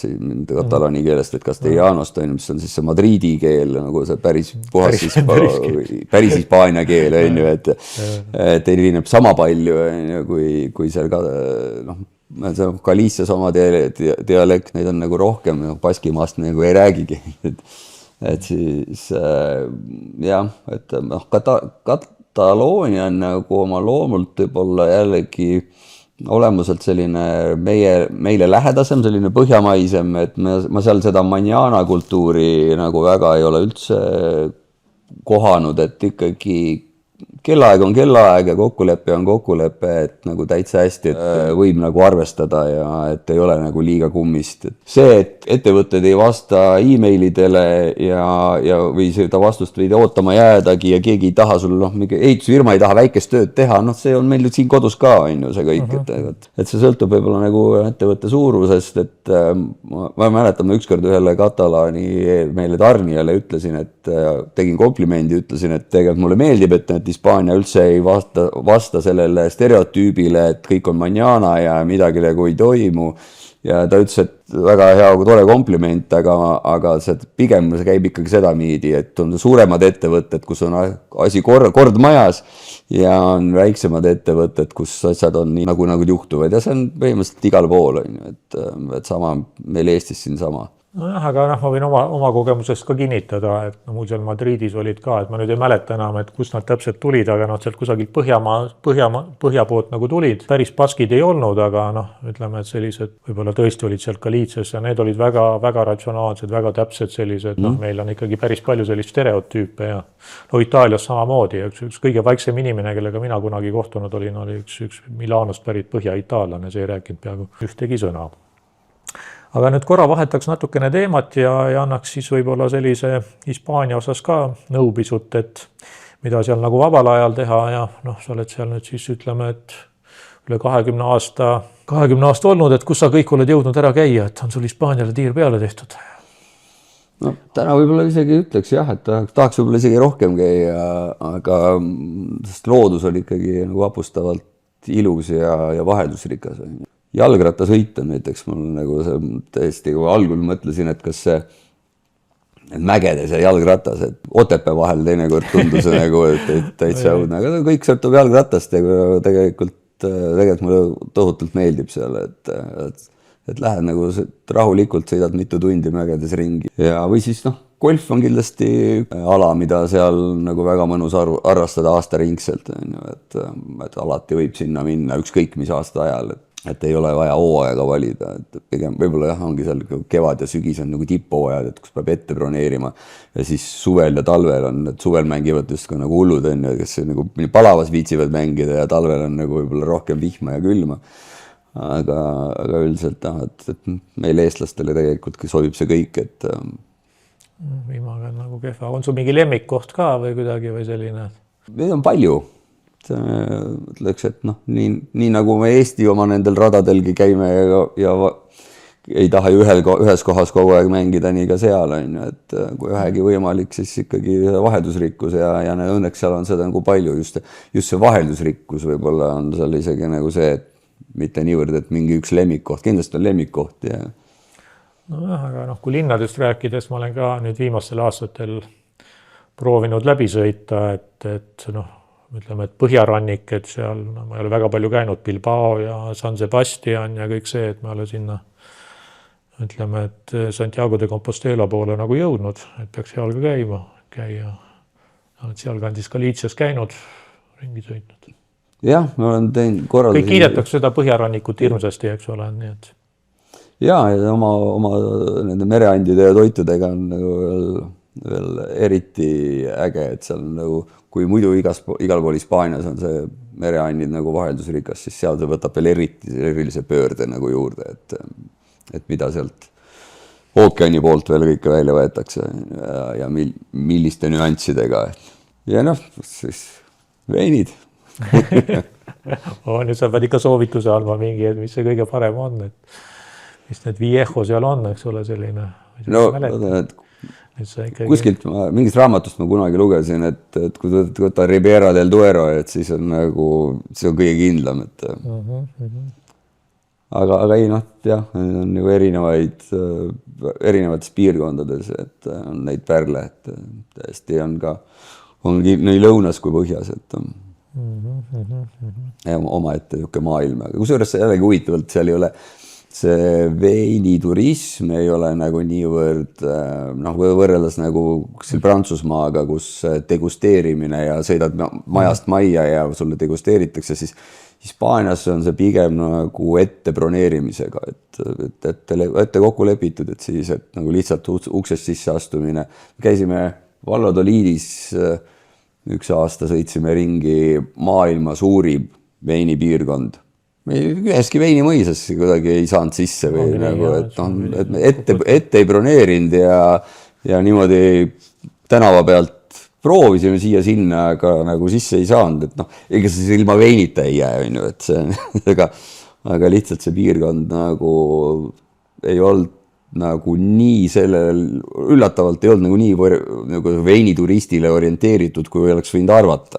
katalaani keelest, et castellanost on, mis on siis see Madridi keel, nagu see päris puhas päris hispaania keel, on ju, et erineb sama palju, kui seal ka, Galicias oma dialekt, neid on nagu rohkem, Baskimaast nagu ei räägigi, et siis jah, et Kataloonia on nagu oma loomult võib-olla jällegi olemuselt selline meile lähedasem, selline põhjamaisem, et ma seal seda manjana kultuuri nagu väga ei ole üldse kohanud, et ikkagi kellaaeg on kellaaeg ja kokkulepe on kokkulepe, et nagu täitsa hästi, et võib nagu arvestada ja et ei ole nagu liiga kummist. See, et ettevõtted ei vasta e-mailidele ja või seda vastust võid ootama jäädagi ja keegi ei taha sul, mingi ehitusfirma ei taha väikest tööd teha, see on meil siin kodus ka, on ju see kõik, et see sõltub võib-olla nagu ettevõtte suurusest, et ma mäletan, ma ükskord ühele katalaani meile tarnijale ütlesin, et tegin komplimendi, ütlesin, et tegelikult mulle meeldib, et Hispaania üldse ei vasta sellele stereotüübile, et kõik on manjana ja midagi nagu ei toimu. Ja ta ütles, et väga hea, tore kompliment, aga pigem see käib ikkagi seda miidi, et on suuremad ettevõtted, kus on asi kord majas ja on väiksemad ettevõtted, kus asjad on nii nagu juhtuvad ja see on põhimõtteliselt igal pool, et sama meil Eestis siin sama. Nojah, aga ma võin oma kogemusest ka kinnitada, et mul seal Madridis olid ka, et ma nüüd ei mäleta enam, et kust nad täpselt tulid, aga sealt kusagilt põhja poolt nagu tulid. Päris baskid ei olnud, aga ütleme, et sellised võib-olla tõesti olid sealt Galicias ja need olid väga, väga ratsionaalsed, väga täpsed sellised, meil on ikkagi päris palju sellist stereotüüpe ja Itaalias samamoodi. Üks kõige vaiksem inimene, kellega mina kunagi kohtunud olin, oli üks Milanost pärit põhja-itaallane, see ei rääkinud peaaegu ühtegi sõna. Aga nüüd korra vahetaks natukene teemat ja annaks siis võib-olla sellise Hispaania osas ka nõupisut, et mida seal nagu vabal ajal teha ja sa oled seal nüüd siis ütleme, et üle 20 aasta olnud, et kus sa kõik oled jõudnud ära käia, et on sul Hispaaniale tiir peale tehtud? Täna võib-olla isegi ütleks jah, et tahaks võib-olla isegi rohkem käia, aga sest loodus oli ikkagi nagu vapustavalt ilus ja vaheldusrikas. Jalgrattasõit on näiteks mul nagu see täiesti, kui algul mõtlesin, et kas see mägedes ja jalgratas, et Otepää vahel teinekord tundus nagu, et täitsa õudne, aga kõik sõltub jalgratast ja tegelikult mulle tohutult meeldib seal, et lähed nagu rahulikult, sõidad mitu tundi mägedes ringi ja või siis golf on kindlasti ala, mida seal nagu väga mõnus harrastada aastaringselt, et alati võib sinna minna ükskõik mis aasta ajal, et ei ole vaja hooaega valida, et pigem võib-olla ongi seal kevad ja sügis on nagu tipphooajad, et kus peab ette broneerima ja siis suvel ja talvel on, et suvel mängivad just ka nagu hullud on, kes nagu palavas viitsivad mängida ja talvel on nagu võib-olla rohkem vihma ja külma. Aga üldiselt et meil eestlastele tegelikult sobib see kõik, et viimaga on nagu kehva. On sul mingi lemmikkoht ka või kuidagi või selline? Neid on palju. Ütleks, et nii nagu me Eesti oma nendel radadelgi käime ja ei taha ju ühes kohas kogu aeg mängida, nii ka seal on, et kui vähegi võimalik, siis ikkagi vaheldusrikkus ja õnneks seal on seda nagu palju, just see vaheldusrikkus võib-olla on seal isegi nagu see, et mitte niivõrd, et mingi üks lemmikkoht, kindlasti on lemmikkoht ja aga kui linnadest rääkides ma olen ka nüüd viimastel aastatel proovinud läbi sõita, et ütleme, et põhjarannik, et seal ma ei ole väga palju käinud, Bilbao ja San Sebastian ja kõik see, et ma ei ole sinna ütleme, et Santiago de Compostela poole nagu jõudnud, et peaks seal ka käia. Oled sealkandis Galiitsias käinud, ringi sõitnud. Jah, ma olen teinud korraldusi. Kõik kiidetakse seda põhjarannikut hirmsasti, eks ole, nii et. Ja oma nende mereandide ja toitudega on nagu veel eriti äge, et seal on nagu, kui muidu igal pool Hispaanias on see mereandid nagu vaheldusrikas, siis seal see võtab veel erilise pöörde nagu juurde, et mida sealt ookeani poolt veel kõike välja võetakse ja milliste nüanssidega. Ja noh, siis veinid. Nüüd sa pead ikka soovituse andma mingi, et mis see kõige parem on, et mis need Viejo seal on, eks ole, selline. No, kuskilt mingist raamatust ma kunagi lugesin, et kui võtta Ribera del Duero, et siis on nagu, see on kõige kindlam, et Aga ei noh, jah, on ju erinevates piirkondades, et on neid pärle, et täiesti on nii lõunas kui põhjas, et omaette niisugune maailm. Aga kusjuures jällegi huvitavalt, seal ei ole see veiniturism ei ole nagu niivõrd, võrreldes nagu Prantsusmaaga, kus degusteerimine ja sõidad majast majja ja sulle degusteeritakse, siis Hispaanias on see pigem nagu ette broneerimisega, ette kokku lepitud, et siis, et nagu lihtsalt uksest sisse astumine. Käisime Valladolidis üks aasta, sõitsime ringi maailma suurim veinipiirkond. Me üheski veinimõisas kuidagi ei saanud sisse või nagu, et ette ei broneerinud ja niimoodi tänava pealt proovisime siia-sinna, aga nagu sisse ei saanud, et ega siis ilma veinita ei jää, et see, aga lihtsalt see piirkond nagu ei olnud nagu nii sellel, üllatavalt ei olnud nagu nii nagu veinituristile orienteeritud, kui oleks võinud arvata.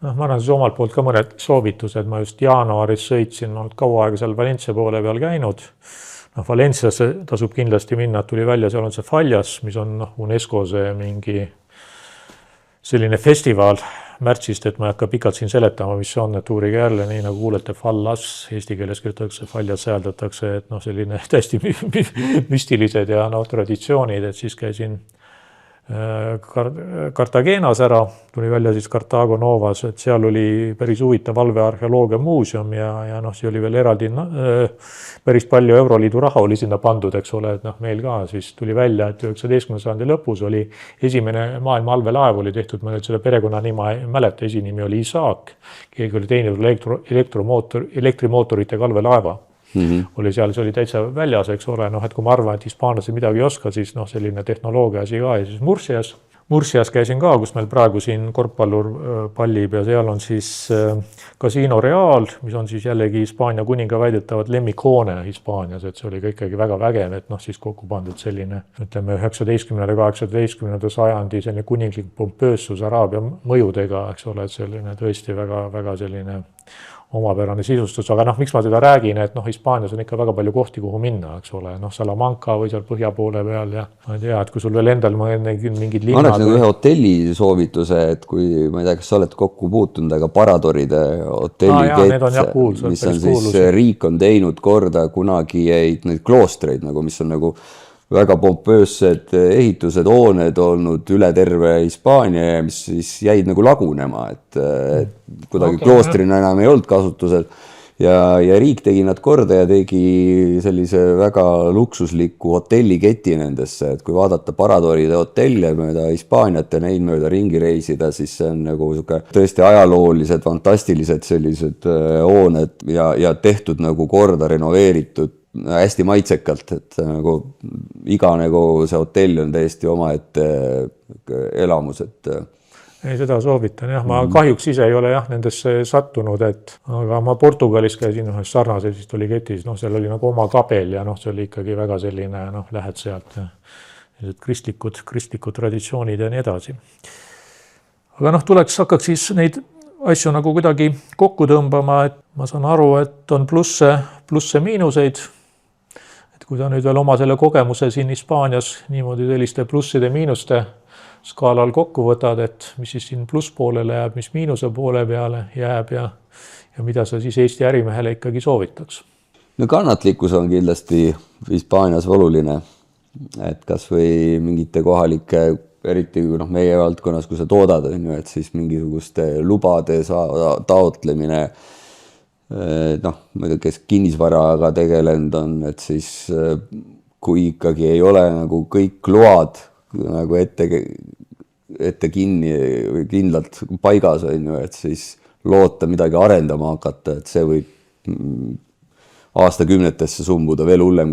Ma annan siis omalt poolt ka mõned soovitused, ma just jaanuaris sõitsin, olnud kaua aega seal Valencia poole peal käinud. Valenciasse tasub kindlasti minna, tuli välja, seal on see Fallas, mis on UNESCO see mingi selline festival märtsist, et ma ei hakka pikalt siin seletama, mis see on, et uurige jälle, nii nagu kuulete Fallas, eesti keeles kirjutatakse Fallas, sääldatakse, et selline täiesti müstilised ja traditsioonid, et siis käisin Cartagenas ära, tuli välja siis Cartago Novas, et seal oli päris huvitav valvearheoloogia muuseum ja see oli veel eraldi päris palju Euroliidu raha oli sinna pandud, eks ole, et meil ka siis tuli välja, et 19. sajandi lõpus oli esimene maailma allveelaev oli tehtud, ma nüüd selle perekonna nime ei mäleta, esinimi oli Isaac, keegi oli teinud elektrimootoritega allveelaeva. Oli seal, see oli täitsa väljas, eks ole, et kui ma arvan, et hispaanlased midagi ei oska, siis selline tehnoloogia asi ka ja siis Murcias käisin ka, kus meil praegu siin korvpallur pallib ja seal on siis Casino Real, mis on siis jällegi Hispaania kuninga väidetavad lemmikhoone Hispaanias, et see oli ka ikkagi väga vägev, et siis kokku pandud selline, ütleme 19. ja 18. sajandi selline kuninglik pompöössus Araabia mõjudega, eks ole, et selline tõesti väga, väga selline omapärane sisustus, aga miks ma seda räägin, et Hispaanias on ikka väga palju kohti, kuhu minna, eks ole, Salamanca või seal põhja poole peal ja ma ei tea, et kui sul veel endal mingid linnad... Annaks nagu ühe hotelli soovituse, et kui, ma ei tea, kas sa oled kokku puutunud, aga Paradoride hotellikett, mis on siis, riik on teinud korda kunagi neid kloostreid, mis on nagu väga pompöössed ehitused, hooned olnud üle terve Hispaania, mis siis jäid nagu lagunema, et kuidagi kloostrina enam ei olnud kasutusel ja riik tegi nad korda ja tegi sellise väga luksusliku hotelliketi nendesse, et kui vaadata Paradoride hotelle mööda Hispaaniat ja neid mööda ringi reisida, siis see on nagu tõesti ajaloolised, fantastilised sellised hooned ja tehtud nagu korda renoveeritud hästi maitsekalt, et nagu iga nagu see hotell on täiesti omaette elamus, et ei, seda soovitan, jah. Ma kahjuks ise ei ole nendesse sattunud, aga ma Portugalis käisin ühes sarnases vist oli ketis, seal oli nagu oma kabel ja see oli ikkagi väga selline, lähed sealt kristlikud traditsioonid ja nii edasi. Aga hakkaks siis neid asju nagu kuidagi kokku tõmbama, et ma saan aru, et on plusse miinuseid. Et kui sa nüüd veel oma selle kogemuse siin Hispaanias niimoodi selliste plusside miinuste skaalal kokku võtad, et mis siis siin plusspoolele jääb, mis miinuse poole peale jääb ja mida sa siis Eesti ärimehele ikkagi soovitaks? no kannatlikkus on kindlasti Hispaanias oluline, et kas või mingite kohalike, eriti meie valdkonnas, kui sa toodad, et siis mingisuguste lubade taotlemine, kes kinnisvaraga tegelenud on, et siis kui ikkagi ei ole nagu kõik load nagu ette kindlalt paigas, et siis loota midagi arendama hakata, et see võib aastakümnetesse sumbuda veel hullem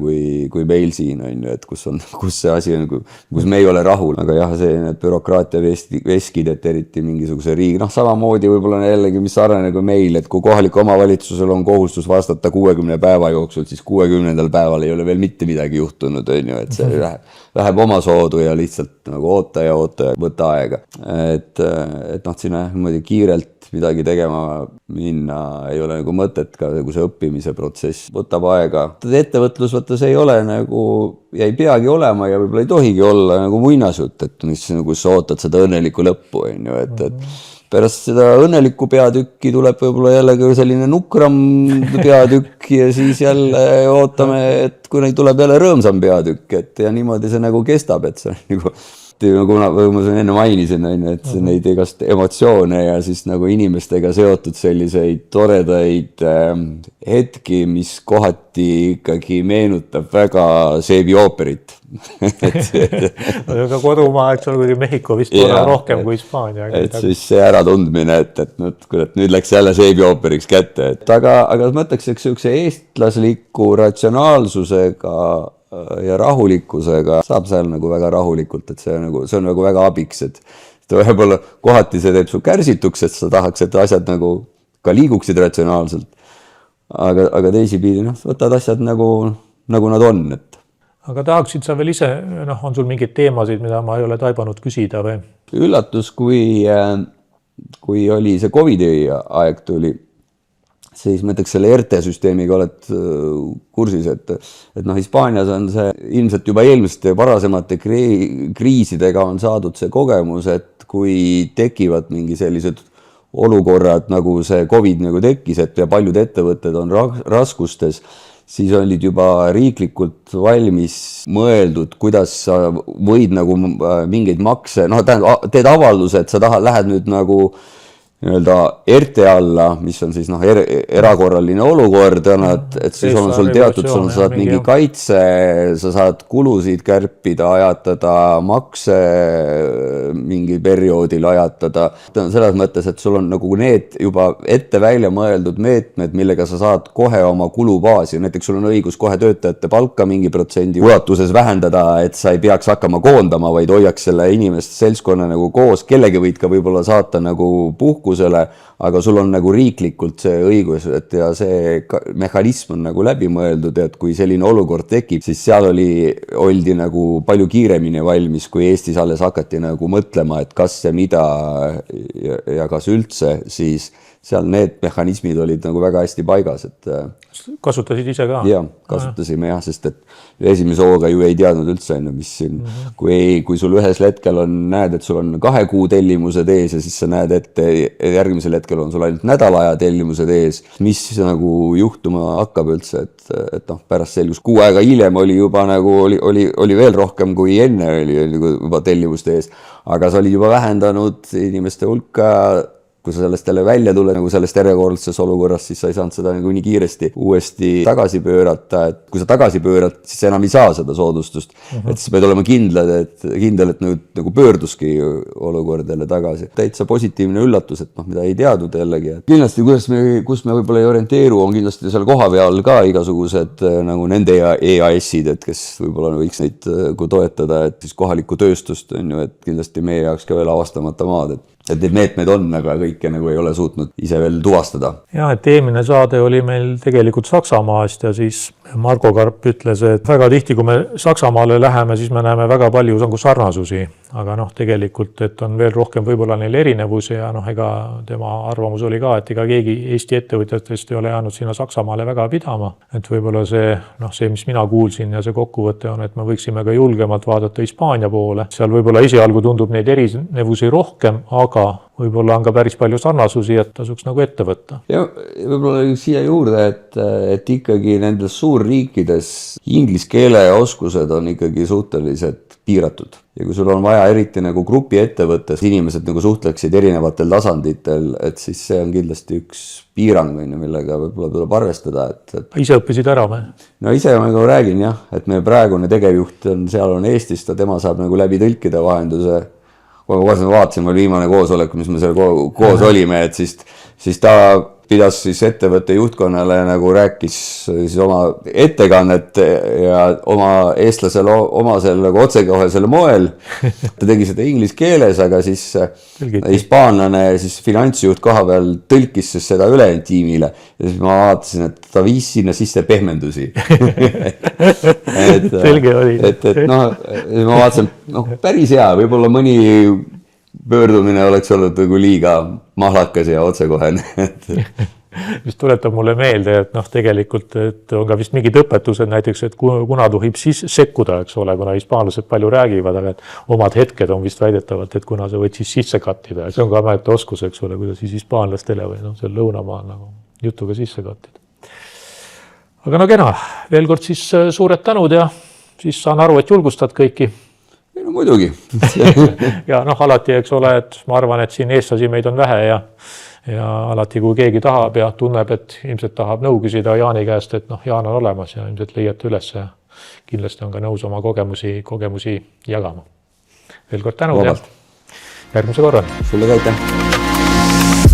kui meil siin, et kus see asi on, kus me ei ole rahul. Aga jah, see need bürokraatia veskid, et eriti mingisuguse riigi, samamoodi võib-olla jällegi, mis sarnane kui meil, et kui kohalik omavalitsusel on kohustus vastata 60 päeva jooksul, siis 60. päeval ei ole veel mitte midagi juhtunud, et see läheb oma soodu ja lihtsalt nagu oota ja võta aega. Et sinna niimoodi kiirelt midagi tegema minna ei ole nagu mõtet ka, kui see õppimise protsess võtab aega. Ettevõtlus, see ei ole nagu, ja ei peagi olema ja võib-olla ei tohigi olla nagu muinasjutt, et mis nagu sa ootad seda õnnelikku lõppu, et pärast seda õnnelikku peatükki tuleb võib-olla jälle selline nukram peatükk ja siis jälle ootame, et kui neid tuleb jälle rõõmsam peatükk, et ja niimoodi see nagu kestab, et see nagu ma enne mainisin, et neid igast emotsioone ja siis nagu inimestega seotud selliseid toredaid hetki, mis kohati ikkagi meenutab väga Seebi ooperit. Aga kodumaa, eks ole, kui Mehhiko vist on rohkem kui Hispaania. Et siis see äratundmine, et nüüd läks jälle Seebi ooperiks kätte. Aga ma mõtleks, et sellise eestlasliku ratsionaalsusega ja rahulikkusega saab seal nagu väga rahulikult, et see on nagu väga abiks, et võib-olla kohati see teeb su kärsituks, et sa tahaks, et asjad nagu ka liiguksid ratsionaalselt, aga teisipidi võtad asjad nagu nad on. Aga tahaksid sa veel ise, on sul mingeid teemasid, mida ma ei ole taibanud küsida või? Üllatus, kui oli see COVID-i aeg tuli, siis mõtleks selle ERTE-süsteemiga oled kursis, et Hispaanias on see ilmselt juba eelmiste varasemate kriisidega on saadud see kogemus, et kui tekivad mingi sellised olukorrad, nagu see COVID nagu tekkis, et ja paljud ettevõtted on raskustes, siis olid juba riiklikult valmis mõeldud, kuidas sa võid nagu mingeid makse, teed avalduse, et sa lähed nüüd nagu ERTE alla, mis on siis erakorraline olukord, et siis on sul teatud, sa saad mingi kaitse, sa saad kulusid kärpida, ajatada, makse mingi perioodil ajatada. Selles mõttes, et sul on nagu need juba ette välja mõeldud meetmed, millega sa saad kohe oma kulubaasi, näiteks sul on õigus kohe töötajate palka mingi protsendi ulatuses vähendada, et sa ei peaks hakkama koondama, vaid hoiaks selle inimeste seltskonna nagu koos, kellegi võid ka võib-olla saata nagu puhkusele, aga sul on nagu riiklikult see õigus, et ja see mehhanism on nagu läbi mõeldud, et kui selline olukord tekib, siis seal oldi nagu palju kiiremini valmis, kui Eestis alles hakati nagu mõtlema, et kas ja mida ja kas üldse, siis seal need mehhanismid olid nagu väga hästi paigas, et kasutasid ise ka? Jah, kasutasime jah, sest et esimese hooga ju ei teadnud üldse, mis siin, kui sul ühes hetkel näed, et sul on 2 kuu tellimused ees ja siis sa näed, et järgmisel hetkel on sul ainult nädala aja tellimused ees, mis nagu juhtuma hakkab üldse, et pärast selgus 6 aega hiljem oli juba nagu, oli veel rohkem kui enne oli juba tellimuste ees, aga sa olid juba vähendanud inimeste hulka. Kui sa sellest jälle välja tuled nagu sellest järjekordses olukorras, siis sa ei saanud seda nagu nii kiiresti uuesti tagasi pöörata, et kui sa tagasi pöörad, siis sa enam ei saa seda soodustust. Et sa pead olema kindel, et nüüd nagu pöörduski olukord jälle tagasi. Täitsa positiivne üllatus, et mida ei teadnud jällegi. Kindlasti, kus me võib-olla ei orienteeru, on kindlasti seal koha peal ka igasugused nagu nende EAS-id, et kes võib-olla võiks neid toetada, et siis kohalikku tööstust on ju, et kindlasti meie jaoks ka veel avastamata maad, et need meetmed on, aga kõike nagu ei ole suutnud ise veel tuvastada. Ja, et eelmine saade oli meil tegelikult Saksamaast ja siis Marko Karp ütles, et väga tihti, kui me Saksamaale läheme, siis me näeme väga palju sarnasusi, aga tegelikult, et on veel rohkem võib-olla neil erinevusi ja ega tema arvamus oli ka, et ega keegi Eesti ettevõtjatest ei ole jäänud sinna Saksamaale väga pidama. Et võib-olla see, mis mina kuulsin ja see kokkuvõte on, et me võiksime ka julgemalt vaadata Hispaania poole. Seal võib-olla esialgu tundub neid erinevusi rohkem, aga võib-olla on ka päris palju sarnasusi, et tasuks nagu ette võtta. Ja võib-olla siia juurde, et ikkagi nendes suurriikides inglise keele oskused on ikkagi suhteliselt piiratud. Ja kui sul on vaja eriti nagu grupi ettevõttes, inimesed nagu suhtleksid erinevatel tasanditel, et siis see on kindlasti üks piirang, millega võib-olla tuleb arvestada. Ise õppisid ära või? No ise ma nagu räägin jah, et meie praegune tegevjuht on, seal on Eestis, tema saab nagu läbi tõlkide vahenduse. Kui ma vaatasin, oli viimane koosolek, mis me seal koos olime, et siis ta pidas siis ettevõtte juhtkonnale nagu rääkis siis oma ettekannet ja oma eestlasele omasel nagu otsekohesel moel. Ta tegi seda inglise keeles, aga siis hispaanlane siis finantsjuht koha peal tõlkis siis seda ülejäänud tiimile. Ja siis ma vaatasin, et ta viis sinna sisse pehmendusi. Selge oli. Ma vaatasin, päris hea, võib-olla mõni pöördumine oleks olnud nagu liiga mahlakas ja otsekohene. Mis tuletab mulle meelde, et tegelikult et on ka vist mingid õpetused näiteks, et kuna tohib sekkuda, eks ole, kuna hispaanlased palju räägivad, aga et omad hetked on vist väidetavalt, et kuna sa võid siis sisse kattida. See on ka ameti oskus, eks ole, kuidas siis hispaanlastele või seal lõunamaa nagu jutuga sisse kattida. Aga kena, veel kord siis suured tänud ja siis saan aru, et julgustad kõiki. No muidugi. Ja alati, eks ole, et ma arvan, et siin eestlasi meid on vähe ja alati, kui keegi tahab ja tunneb, et ilmselt tahab nõu küsida Jaani käest, et Jaan on olemas ja ilmselt leiate üles ja kindlasti on ka nõus oma kogemusi jagama. Veel kord tänud ja järgmise korra. Sulle ka aitäh.